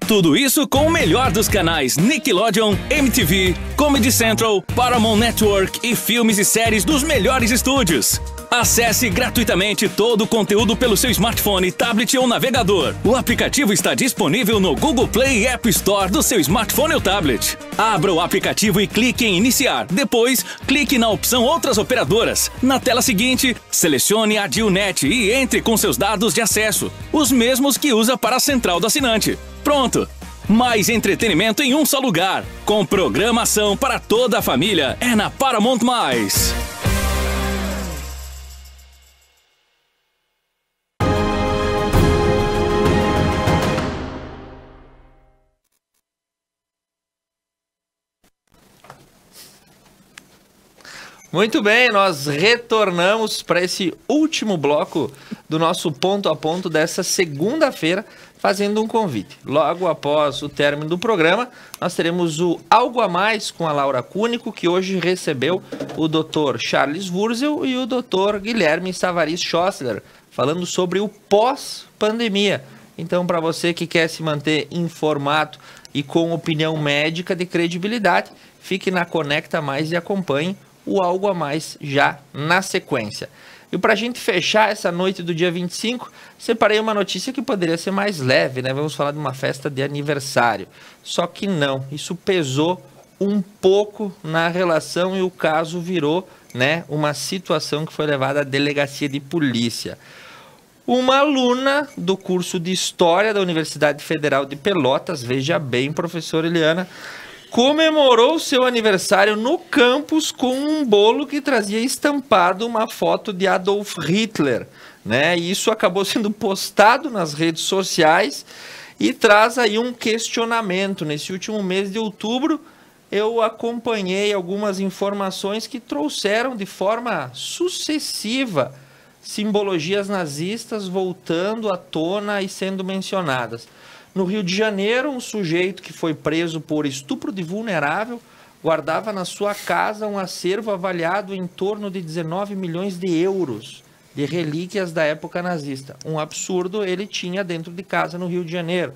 S10: Tudo isso com o melhor dos canais Nickelodeon, MTV, Comedy Central, Paramount Network e filmes e séries dos melhores estúdios. Acesse gratuitamente todo o conteúdo pelo seu smartphone, tablet ou navegador. O aplicativo está disponível no Google Play e App Store do seu smartphone ou tablet. Abra o aplicativo e clique em iniciar. Depois, clique na opção Outras operadoras. Na tela seguinte, selecione a ADILNet e entre com seus dados de acesso, os mesmos que usa para a central do assinante. Pronto! Mais entretenimento em um só lugar. Com programação para toda a família. É na Paramount+.
S1: Muito bem, nós retornamos para esse último bloco do nosso ponto a ponto dessa segunda-feira, fazendo um convite. Logo após o término do programa, nós teremos o Algo a Mais com a Laura Cúnico, que hoje recebeu o Dr. Charles Wurzel e o Dr. Guilherme Tavares Schossler, falando sobre o pós-pandemia. Então, para você que quer se manter informado e com opinião médica de credibilidade, fique na Conecta Mais e acompanhe o Algo a Mais já na sequência. E para a gente fechar essa noite do dia 25, separei uma notícia que poderia ser mais leve, né? Vamos falar de uma festa de aniversário. Só que não, isso pesou um pouco na relação e o caso virou, né, uma situação que foi levada à delegacia de polícia. Uma aluna do curso de História da Universidade Federal de Pelotas, veja bem, professora Eliana, comemorou seu aniversário no campus com um bolo que trazia estampado uma foto de Adolf Hitler, né? E isso acabou sendo postado nas redes sociais e traz aí um questionamento. Nesse último mês de outubro, eu acompanhei algumas informações que trouxeram de forma sucessiva simbologias nazistas voltando à tona e sendo mencionadas. No Rio de Janeiro, um sujeito que foi preso por estupro de vulnerável guardava na sua casa um acervo avaliado em torno de 19 milhões de euros de relíquias da época nazista. Um absurdo ele tinha dentro de casa no Rio de Janeiro.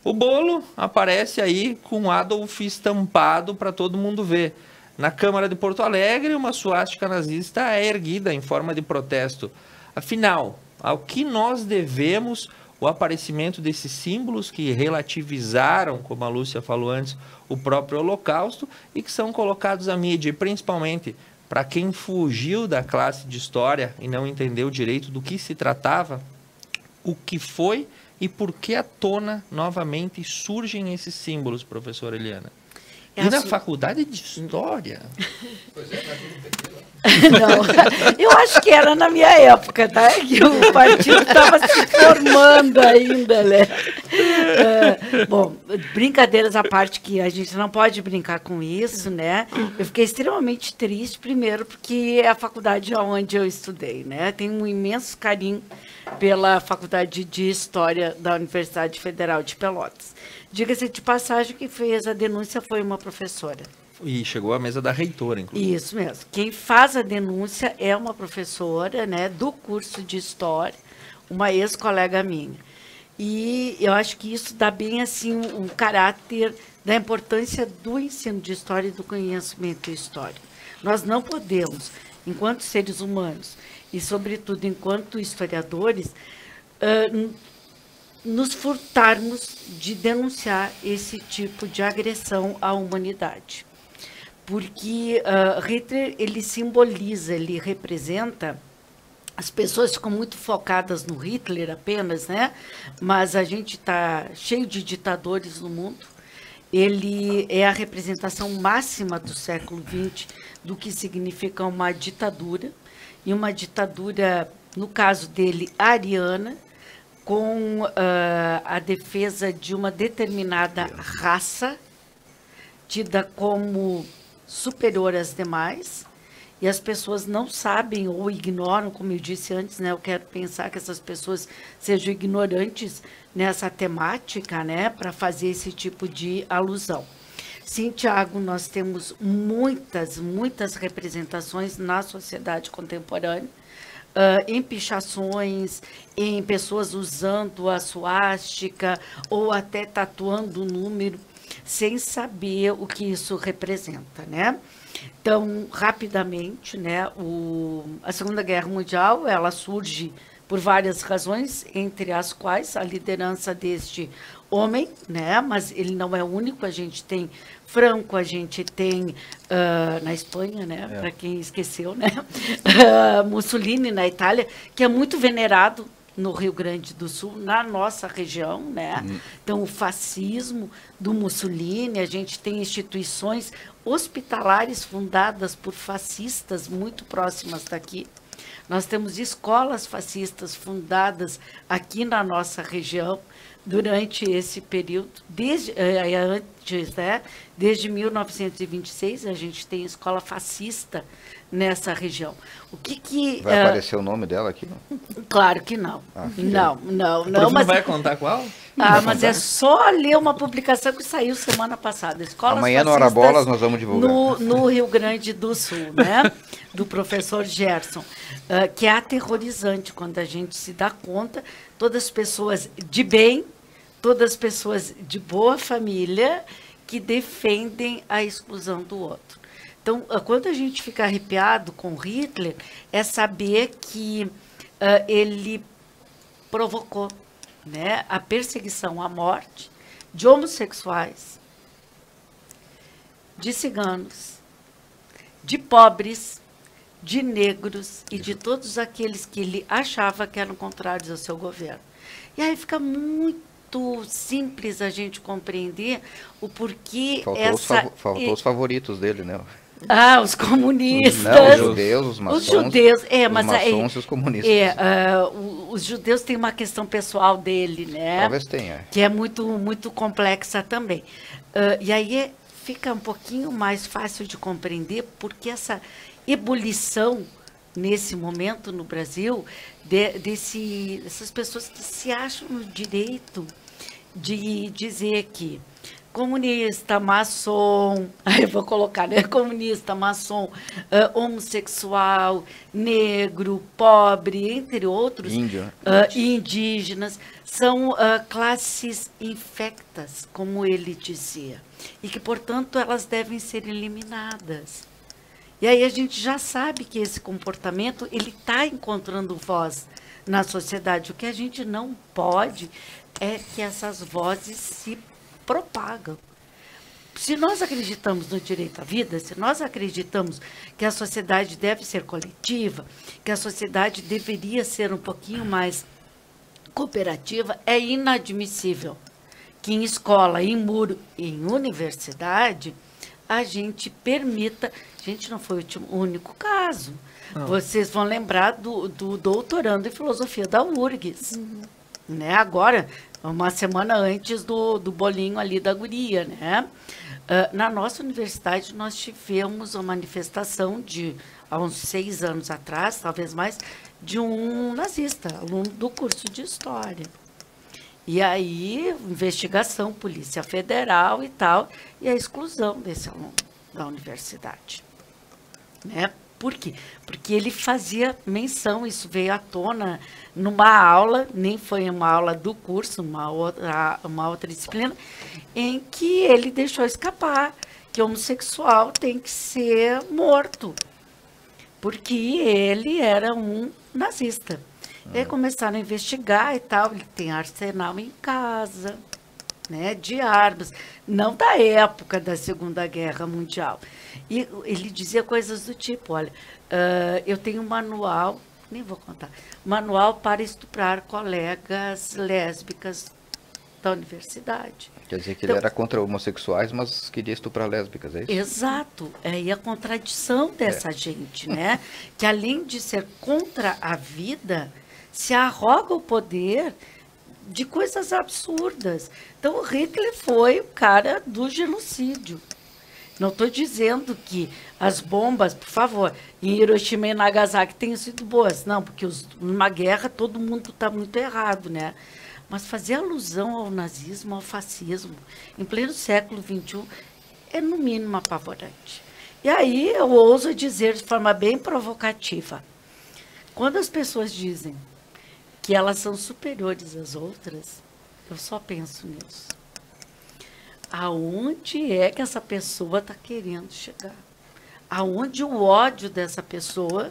S1: O bolo aparece aí com Adolf estampado para todo mundo ver. Na Câmara de Porto Alegre, uma suástica nazista é erguida em forma de protesto. Afinal, ao que nós devemos o aparecimento desses símbolos que relativizaram, como a Lúcia falou antes, o próprio Holocausto e que são colocados à mídia, e principalmente para quem fugiu da classe de História e não entendeu direito do que se tratava, o que foi e por que à tona novamente surgem esses símbolos, professora Eliana? E na faculdade de História? Pois é,
S4: não, eu acho que era na minha época, tá? Que o partido estava se formando ainda, né? Bom, brincadeiras à parte, que a gente não pode brincar com isso, né? Eu fiquei extremamente triste, primeiro, porque é a faculdade onde eu estudei, né? Tenho um imenso carinho pela Faculdade de História da Universidade Federal de Pelotas. Diga-se de passagem, quem fez a denúncia foi uma professora.
S1: E chegou à mesa da reitora, inclusive.
S4: Isso mesmo. Quem faz a denúncia é uma professora, né, do curso de História, uma ex-colega minha. E eu acho que isso dá bem assim um caráter da importância do ensino de História e do conhecimento histórico. Nós não podemos, enquanto seres humanos, e sobretudo enquanto historiadores, nos furtarmos de denunciar esse tipo de agressão à humanidade. Porque Hitler, ele simboliza, ele representa, as pessoas ficam muito focadas no Hitler apenas, né? Mas a gente está cheio de ditadores no mundo. Ele é a representação máxima do século XX do que significa uma ditadura, e uma ditadura, no caso dele, ariana, com a defesa de uma determinada raça, tida como superior às demais, e as pessoas não sabem ou ignoram, como eu disse antes, né? Eu quero pensar que essas pessoas sejam ignorantes nessa temática, né? Para fazer esse tipo de alusão. Sim, Tiago, nós temos muitas representações na sociedade contemporânea, em pichações, em pessoas usando a suástica ou até tatuando o número. sem saber o que isso representa, né? Então, rapidamente, né, a Segunda Guerra Mundial, ela surge por várias razões, entre as quais a liderança deste homem, né, mas ele não é o único, a gente tem Franco, a gente tem na Espanha, né, para quem esqueceu, né, Mussolini na Itália, que é muito venerado no Rio Grande do Sul, na nossa região, né? Então, o fascismo do Mussolini, a gente tem instituições hospitalares fundadas por fascistas muito próximas daqui. Nós temos escolas fascistas fundadas aqui na nossa região durante esse período, desde 1926 a gente tem escola fascista nessa região. O que
S5: vai aparecer o nome dela aqui? Não?
S4: Claro que não. Não.
S1: Mas vai contar qual?
S4: Mas é só ler uma publicação que saiu semana passada. Escolas
S5: Amanhã no Hora Bolas nós vamos divulgar.
S4: No Rio Grande do Sul, né? Do professor Gerson, que é aterrorizante quando a gente se dá conta, todas as pessoas de bem, todas as pessoas de boa família que defendem a exclusão do outro. Então, quando a gente fica arrepiado com Hitler, é saber que ele provocou, né, a perseguição à morte de homossexuais, de ciganos, de pobres, de negros e de todos aqueles que ele achava que eram contrários ao seu governo. E aí fica muito simples a gente compreender o porquê
S5: Faltou os favoritos dele, né?
S4: Os comunistas.
S5: Não, os judeus, os maçons.
S4: Os judeus,
S5: mas maçons e os comunistas.
S4: Os judeus têm uma questão pessoal dele, né?
S5: Talvez tenha.
S4: Que é muito, muito complexa também. E aí fica um pouquinho mais fácil de compreender porque essa ebulição nesse momento no Brasil dessas pessoas que se acham no direito de dizer que comunista, maçom, aí eu vou colocar, né? Comunista, maçom, homossexual, negro, pobre, entre outros, indígenas, são classes infectas, como ele dizia, e que, portanto, elas devem ser eliminadas. E aí a gente já sabe que esse comportamento ele está encontrando voz na sociedade. O que a gente não pode é que essas vozes se propagam. Se nós acreditamos no direito à vida, se nós acreditamos que a sociedade deve ser coletiva, que a sociedade deveria ser um pouquinho mais cooperativa, é inadmissível que em escola, em muro, em universidade, a gente permita... Gente, não foi o único caso. Não. Vocês vão lembrar do doutorando em filosofia da URGS. Né? Agora, uma semana antes do bolinho ali da guria, né? Na nossa universidade, nós tivemos uma manifestação há uns 6 anos atrás, talvez mais, de um nazista, aluno do curso de História. E aí, investigação, Polícia Federal e tal, e a exclusão desse aluno da universidade. Né? Por quê? Porque ele fazia menção, isso veio à tona numa aula, nem foi uma aula do curso, uma outra disciplina, em que ele deixou escapar que o homossexual tem que ser morto, porque ele era um nazista. E aí começaram a investigar e tal, ele tem arsenal em casa, né, de armas, não da época da Segunda Guerra Mundial. E ele dizia coisas do tipo, olha, eu tenho um manual, nem vou contar, manual para estuprar colegas lésbicas da universidade.
S5: Quer dizer que ele era contra homossexuais, mas queria estuprar lésbicas, é isso?
S4: Exato, e a contradição dessa gente, né? Que além de ser contra a vida, se arroga o poder de coisas absurdas. Então, o Hitler foi o cara do genocídio. Não estou dizendo que as bombas, por favor, em Hiroshima e Nagasaki tenham sido boas. Não, porque numa guerra todo mundo está muito errado, né? Mas fazer alusão ao nazismo, ao fascismo, em pleno século XXI, é no mínimo apavorante. E aí eu ouso dizer de forma bem provocativa, quando as pessoas dizem que elas são superiores às outras, eu só penso nisso. aonde é que essa pessoa está querendo chegar. Aonde o ódio dessa pessoa,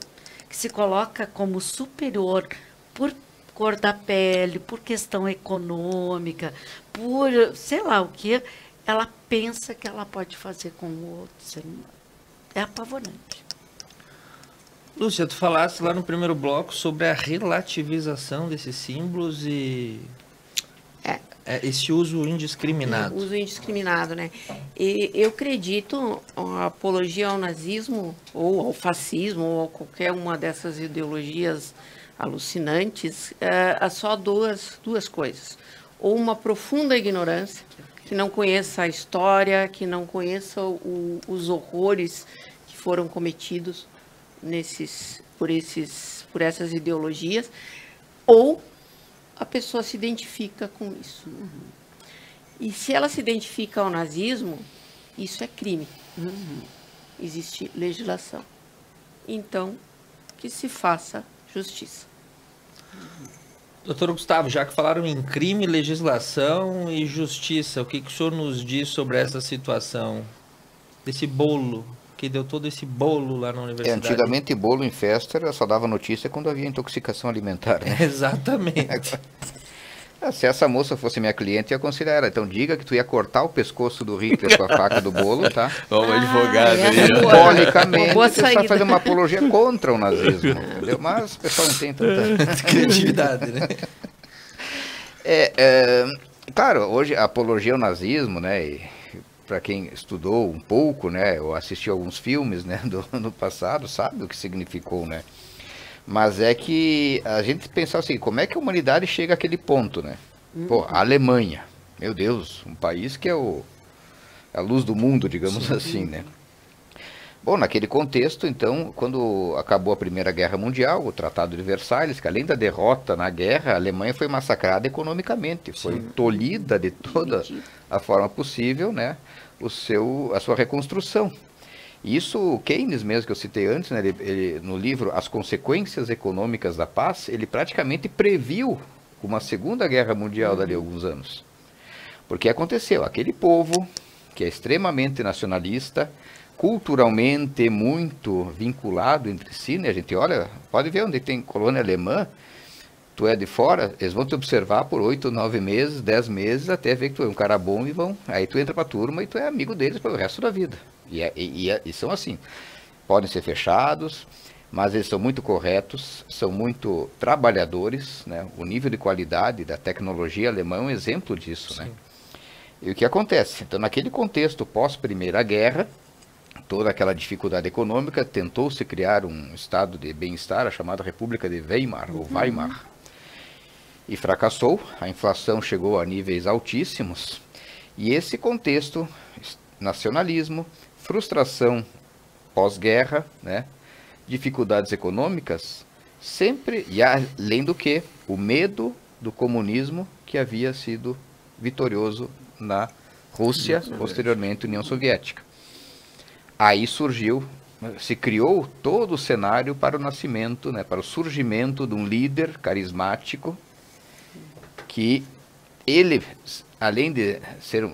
S4: que se coloca como superior por cor da pele, por questão econômica, por sei lá o que, ela pensa que ela pode fazer com o outro ser humano. É apavorante.
S1: Lúcia, tu falaste lá no primeiro bloco sobre a relativização desses símbolos e esse uso indiscriminado.
S2: Uso indiscriminado, né? E eu acredito a apologia ao nazismo ou ao fascismo ou a qualquer uma dessas ideologias alucinantes é só duas coisas. Ou uma profunda ignorância, que não conheça a história, que não conheça os horrores que foram cometidos por essas ideologias, ou a pessoa se identifica com isso. E se ela se identifica ao nazismo, isso é crime. Existe legislação. Então, que se faça justiça.
S1: Doutor Gustavo, já que falaram em crime, legislação e justiça, o que o senhor nos diz sobre essa situação, desse bolo, que deu todo esse bolo lá na universidade?
S5: Antigamente, bolo em festa só dava notícia quando havia intoxicação alimentar, né?
S1: Exatamente.
S5: Se essa moça fosse minha cliente, eu ia aconselhar ela. Então diga que tu ia cortar o pescoço do Hitler com a faca do bolo, tá?
S3: Ó, o advogado aí.
S5: Simbolicamente, você vai fazer uma apologia contra o nazismo, entendeu? Mas o pessoal não tem tanta
S1: criatividade, né?
S5: Claro, hoje a apologia ao nazismo, né? Para quem estudou um pouco, né? Ou assistiu alguns filmes, né? No passado, sabe o que significou, né? Mas é que a gente pensa assim, como é que a humanidade chega àquele ponto, né? Pô, a Alemanha, meu Deus, um país que é a luz do mundo, digamos assim, né? Bom, naquele contexto, então, quando acabou a Primeira Guerra Mundial, o Tratado de Versalhes, que além da derrota na guerra, a Alemanha foi massacrada economicamente, foi tolhida de toda a forma possível, né? A sua reconstrução. Isso, Keynes mesmo, que eu citei antes, né, ele, no livro As Consequências Econômicas da Paz, ele praticamente previu uma Segunda Guerra Mundial dali a alguns anos. Porque aconteceu, aquele povo que é extremamente nacionalista, culturalmente muito vinculado entre si, né, a gente olha, pode ver onde tem colônia alemã, tu é de fora, eles vão te observar por 8, 9 meses, 10 meses, até ver que tu é um cara bom aí tu entra pra turma e tu é amigo deles pelo resto da vida. E são assim, podem ser fechados, mas eles são muito corretos, são muito trabalhadores, né? O nível de qualidade da tecnologia alemã é um exemplo disso, né? E o que acontece? Então, naquele contexto pós-Primeira Guerra, toda aquela dificuldade econômica, tentou-se criar um estado de bem-estar, a chamada República de Weimar, ou Weimar, e fracassou, a inflação chegou a níveis altíssimos, e esse contexto, nacionalismo, frustração pós-guerra, né? Dificuldades econômicas, sempre, e além do que, o medo do comunismo que havia sido vitorioso na Rússia, posteriormente União Soviética. Aí se criou todo o cenário para o nascimento, né, para o surgimento de um líder carismático, que ele, além de ser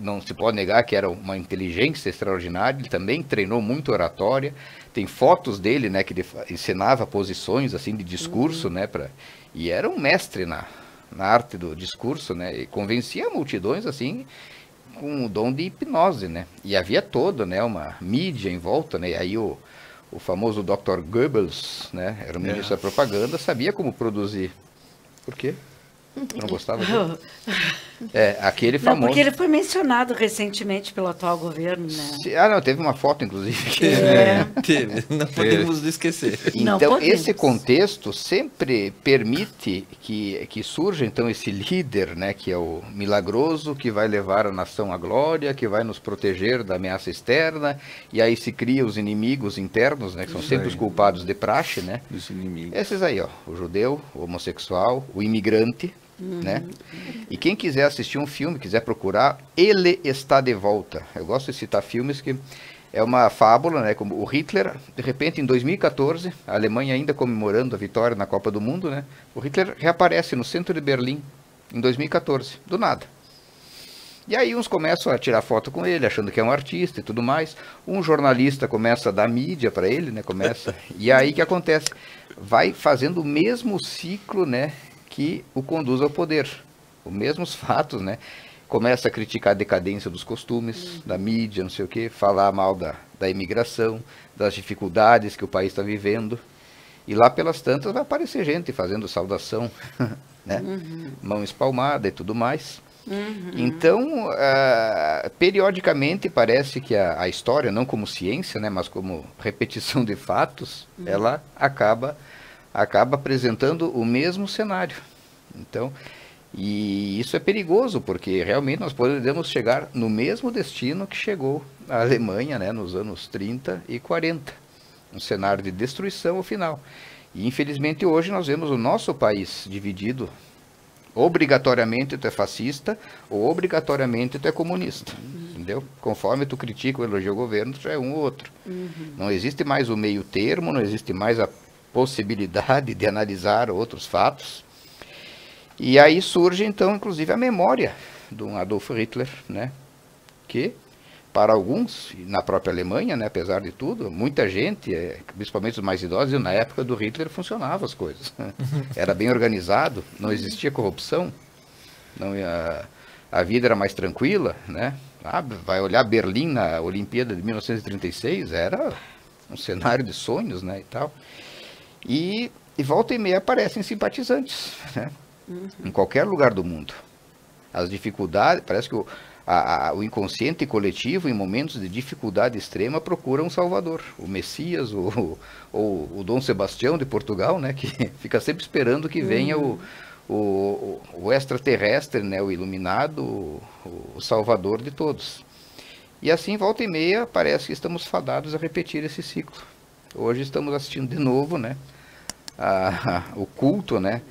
S5: não se pode negar que era uma inteligência extraordinária, ele também treinou muito oratória, tem fotos dele, né, que ele ensinava posições assim de discurso, né, e era um mestre na arte do discurso, né, e convencia multidões assim com o dom de hipnose, né, e havia toda, né, uma mídia em volta, né, e aí o famoso Dr. Goebbels, né, era o ministro da propaganda, sabia como produzir. Por quê? Eu não gostava dele. Aquele famoso...
S4: Não, porque ele foi mencionado recentemente pelo atual governo, né?
S5: Não, teve uma foto, inclusive.
S1: Teve, não podemos esquecer.
S5: Então, esse contexto sempre permite que surja, então, esse líder, né, que é o milagroso, que vai levar a nação à glória, que vai nos proteger da ameaça externa, e aí se cria os inimigos internos, né, que são sempre os culpados de praxe, né? Os inimigos. Esses aí, ó, o judeu, o homossexual, o imigrante, né? E quem quiser assistir um filme, quiser procurar, Ele Está de Volta. Eu gosto de citar filmes que é uma fábula, né? Como o Hitler, de repente, em 2014, a Alemanha ainda comemorando a vitória na Copa do Mundo, né? O Hitler reaparece no centro de Berlim, em 2014, do nada. E aí uns começam a tirar foto com ele, achando que é um artista e tudo mais. Um jornalista começa a dar mídia para ele, né? E aí o que acontece? Vai fazendo o mesmo ciclo, né, que o conduz ao poder. Os mesmos fatos, né? Começa a criticar a decadência dos costumes, da mídia, não sei o quê, falar mal da imigração, das dificuldades que o país está vivendo. E lá pelas tantas vai aparecer gente fazendo saudação, né? Mão espalmada e tudo mais. Então, periodicamente parece que a história, não como ciência, né, mas como repetição de fatos, ela acaba apresentando o mesmo cenário. Então, e isso é perigoso, porque realmente nós podemos chegar no mesmo destino que chegou a Alemanha, né, nos anos 30 e 40. Um cenário de destruição ao final. E infelizmente hoje nós vemos o nosso país dividido. Obrigatoriamente tu é fascista ou obrigatoriamente tu é comunista, entendeu? Conforme tu critica ou elogia o governo, tu já é um ou outro. Não existe mais o meio termo, não existe mais a possibilidade de analisar outros fatos. E aí surge então, inclusive, a memória de um Adolf Hitler, né? Que, para alguns, na própria Alemanha, né, apesar de tudo, muita gente, principalmente os mais idosos, na época do Hitler funcionavam as coisas. Era bem organizado, não existia corrupção, a vida era mais tranquila, né? Vai olhar Berlim na Olimpíada de 1936, era um cenário de sonhos, né, e tal. E volta e meia aparecem simpatizantes, né? Em qualquer lugar do mundo. As dificuldades, parece que o inconsciente coletivo, em momentos de dificuldade extrema, procura um salvador. O Messias, o Dom Sebastião de Portugal, né, que fica sempre esperando que venha o extraterrestre, né, o iluminado, o salvador de todos. E assim, volta e meia, parece que estamos fadados a repetir esse ciclo. Hoje estamos assistindo de novo, né, o culto, né,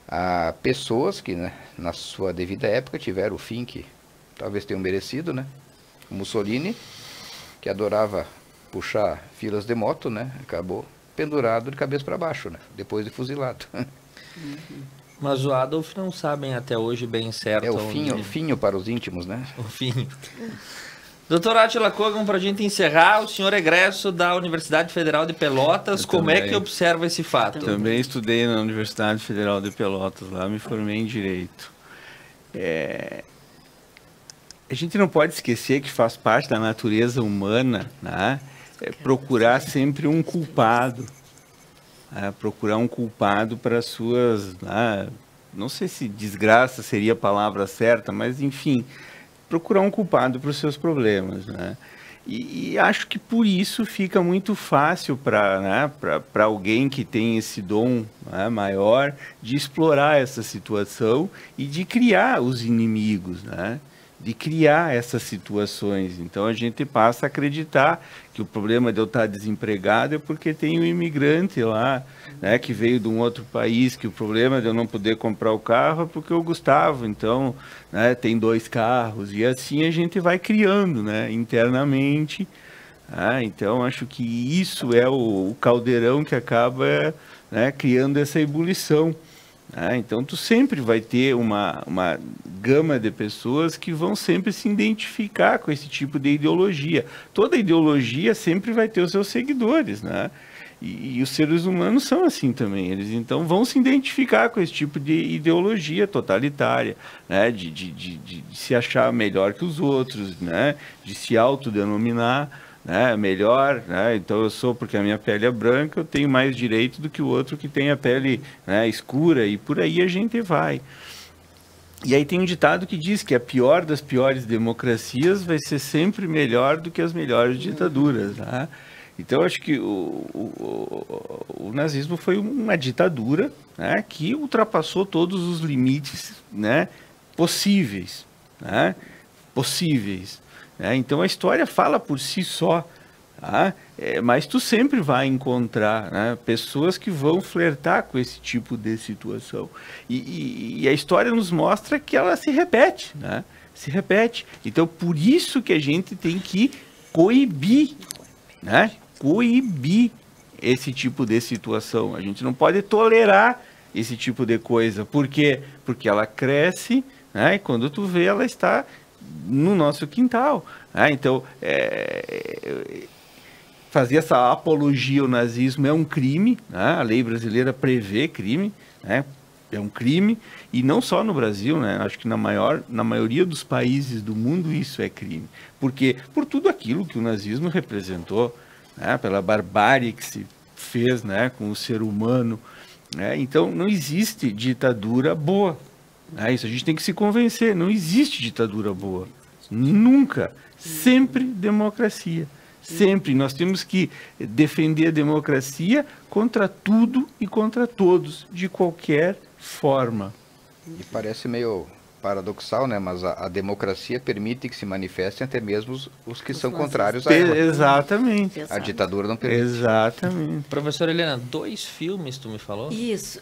S5: a pessoas que, né, na sua devida época tiveram o fim que talvez tenham merecido, né? O Mussolini, que adorava puxar filas de moto, né? Acabou pendurado de cabeça para baixo, né? Depois de fuzilado.
S1: Mas o Adolf não sabem até hoje bem certo.
S5: É o finho para os íntimos, né?
S1: O finho. Doutor Átila Kogan, para a gente encerrar, o senhor é egresso da Universidade Federal de Pelotas, como é que observa esse fato?
S3: Também estudei na Universidade Federal de Pelotas, lá me formei em Direito. A gente não pode esquecer que faz parte da natureza humana, né, procurar sempre um culpado. Procurar um culpado para as suas... não sei se desgraça seria a palavra certa, mas enfim... procurar um culpado para os seus problemas, né? E acho que por isso fica muito fácil para alguém que tem esse dom, né, maior de explorar essa situação e de criar os inimigos, né? De criar essas situações. Então a gente passa a acreditar que o problema de eu estar desempregado é porque tem um imigrante lá, né, que veio de um outro país, que o problema de eu não poder comprar o carro é porque o Gustavo, então, né, tem 2 carros, e assim a gente vai criando, né, internamente. Então acho que isso é o caldeirão que acaba, né, criando essa ebulição. Então tu sempre vai ter uma gama de pessoas que vão sempre se identificar com esse tipo de ideologia. Toda ideologia sempre vai ter os seus seguidores, né? E os seres humanos são assim também. Eles então vão se identificar com esse tipo de ideologia totalitária, né? De se achar melhor que os outros, né? De se autodenominar, né, melhor, né? Então eu sou, porque a minha pele é branca, eu tenho mais direito do que o outro que tem a pele, né, escura, e por aí a gente vai. E aí tem um ditado que diz que a pior das piores democracias vai ser sempre melhor do que as melhores ditaduras, né? Então eu acho que o nazismo foi uma ditadura, né, que ultrapassou todos os limites, né, possíveis, né? Então a história fala por si só, tá? Mas tu sempre vai encontrar, né, pessoas que vão flertar com esse tipo de situação. E a história nos mostra que ela se repete, né? Se repete. Então por isso que a gente tem que coibir, né? Coibir esse tipo de situação. A gente não pode tolerar esse tipo de coisa. Por quê? Porque ela cresce, né? E quando tu vê, ela está no nosso quintal. Né? Então, fazer essa apologia ao nazismo é um crime, né? A lei brasileira prevê crime, né? É um crime, e não só no Brasil, né? Acho que na maioria dos países do mundo isso é crime. Porque por tudo aquilo que o nazismo representou, né? Pela barbárie que se fez, né? Com o ser humano. Né? Então não existe ditadura boa. Né? Isso a gente tem que se convencer, não existe ditadura boa. Nunca. Sempre democracia. Sempre. Nós temos que defender a democracia contra tudo e contra todos, de qualquer forma.
S5: E parece meio paradoxal, né? Mas a democracia permite que se manifestem até mesmo os que são contrários a ela.
S3: Exatamente.
S5: A ditadura não permite.
S3: Exatamente.
S1: Professora Helena, 2 filmes tu me falou?
S4: Isso.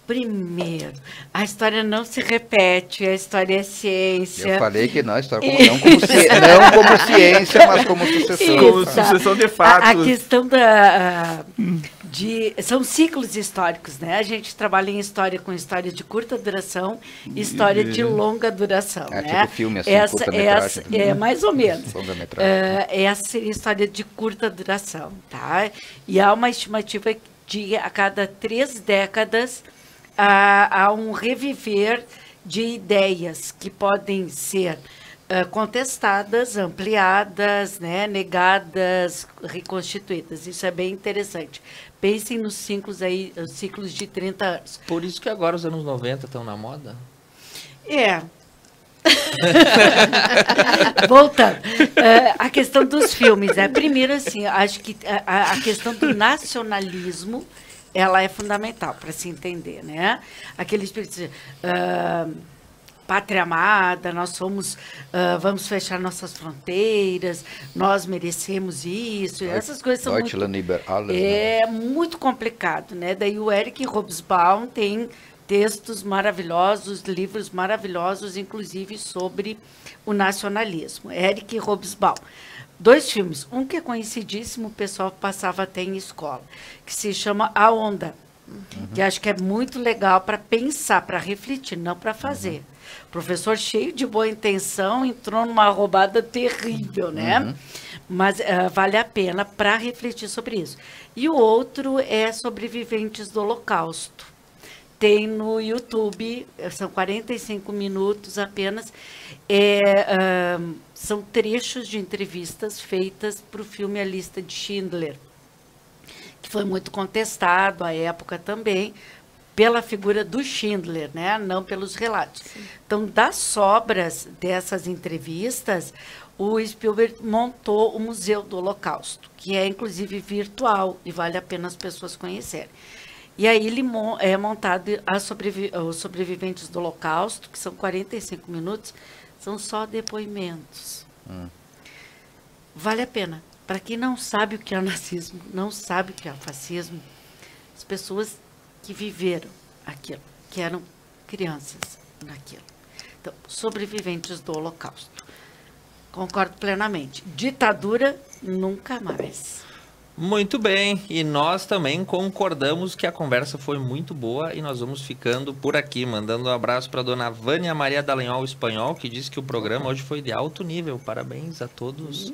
S4: Primeiro, a história não se repete, a história é ciência.
S5: Eu falei que não, a história não como ciência, mas como sucessão.
S3: Como sucessão de fatos.
S4: A questão são ciclos históricos, né? A gente trabalha em história com história de curta duração e história de longa duração, né?
S5: Tipo filme, assim, curta-metragem.
S4: Mais ou menos.
S5: Longa-metragem.
S4: Essa seria história de curta duração, tá? E há uma estimativa de a cada 3 décadas há um reviver de ideias que podem ser contestadas, ampliadas, né, negadas, reconstituídas. Isso é bem interessante. Pensem nos ciclos de 30 anos.
S1: Por isso que agora os anos 90 estão na moda?
S4: Voltando, a questão dos filmes, né? Primeiro, assim, acho que a questão do nacionalismo, ela é fundamental para se entender, né? Aquele espírito de pátria amada, nós somos, vamos fechar nossas fronteiras, nós merecemos isso, essas coisas são muito complicado, né? Daí o Eric Hobsbawm tem textos maravilhosos, livros maravilhosos, inclusive sobre o nacionalismo. Eric Hobsbawm. 2 filmes, um que é conhecidíssimo, o pessoal passava até em escola, que se chama A Onda, que acho que é muito legal para pensar, para refletir, não para fazer. O professor, cheio de boa intenção, entrou numa roubada terrível, né? Mas vale a pena para refletir sobre isso. E o outro é Sobreviventes do Holocausto. Tem no YouTube, são 45 minutos apenas. São trechos de entrevistas feitas para o filme A Lista de Schindler, que foi muito contestado à época também, pela figura do Schindler, né? Não pelos relatos. Sim. Então, das sobras dessas entrevistas, o Spielberg montou o Museu do Holocausto, que é, inclusive, virtual e vale a pena as pessoas conhecerem. E aí ele é montado os Sobreviventes do Holocausto, que são 45 minutos, são só depoimentos. Vale a pena. Para quem não sabe o que é nazismo, não sabe o que é fascismo, as pessoas que viveram aquilo, que eram crianças naquilo. Então, Sobreviventes do Holocausto. Concordo plenamente. Ditadura, nunca mais.
S1: Muito bem, e nós também concordamos que a conversa foi muito boa e nós vamos ficando por aqui, mandando um abraço para a dona Vânia Maria Dallagnol Espanhol, que disse que o programa hoje foi de alto nível. Parabéns a todos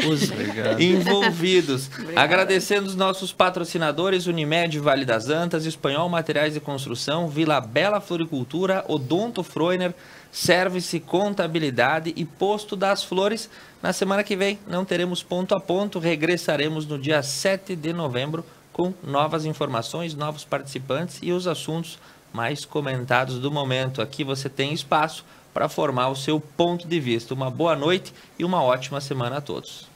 S1: os envolvidos. Agradecendo os nossos patrocinadores, Unimed Vale das Antas, Espanhol Materiais de Construção, Vila Bela Floricultura, Odonto Freuner, Service Contabilidade e Posto das Flores. Na semana que vem não teremos ponto a ponto, regressaremos no dia 7 de novembro com novas informações, novos participantes e os assuntos mais comentados do momento. Aqui você tem espaço para formar o seu ponto de vista. Uma boa noite e uma ótima semana a todos.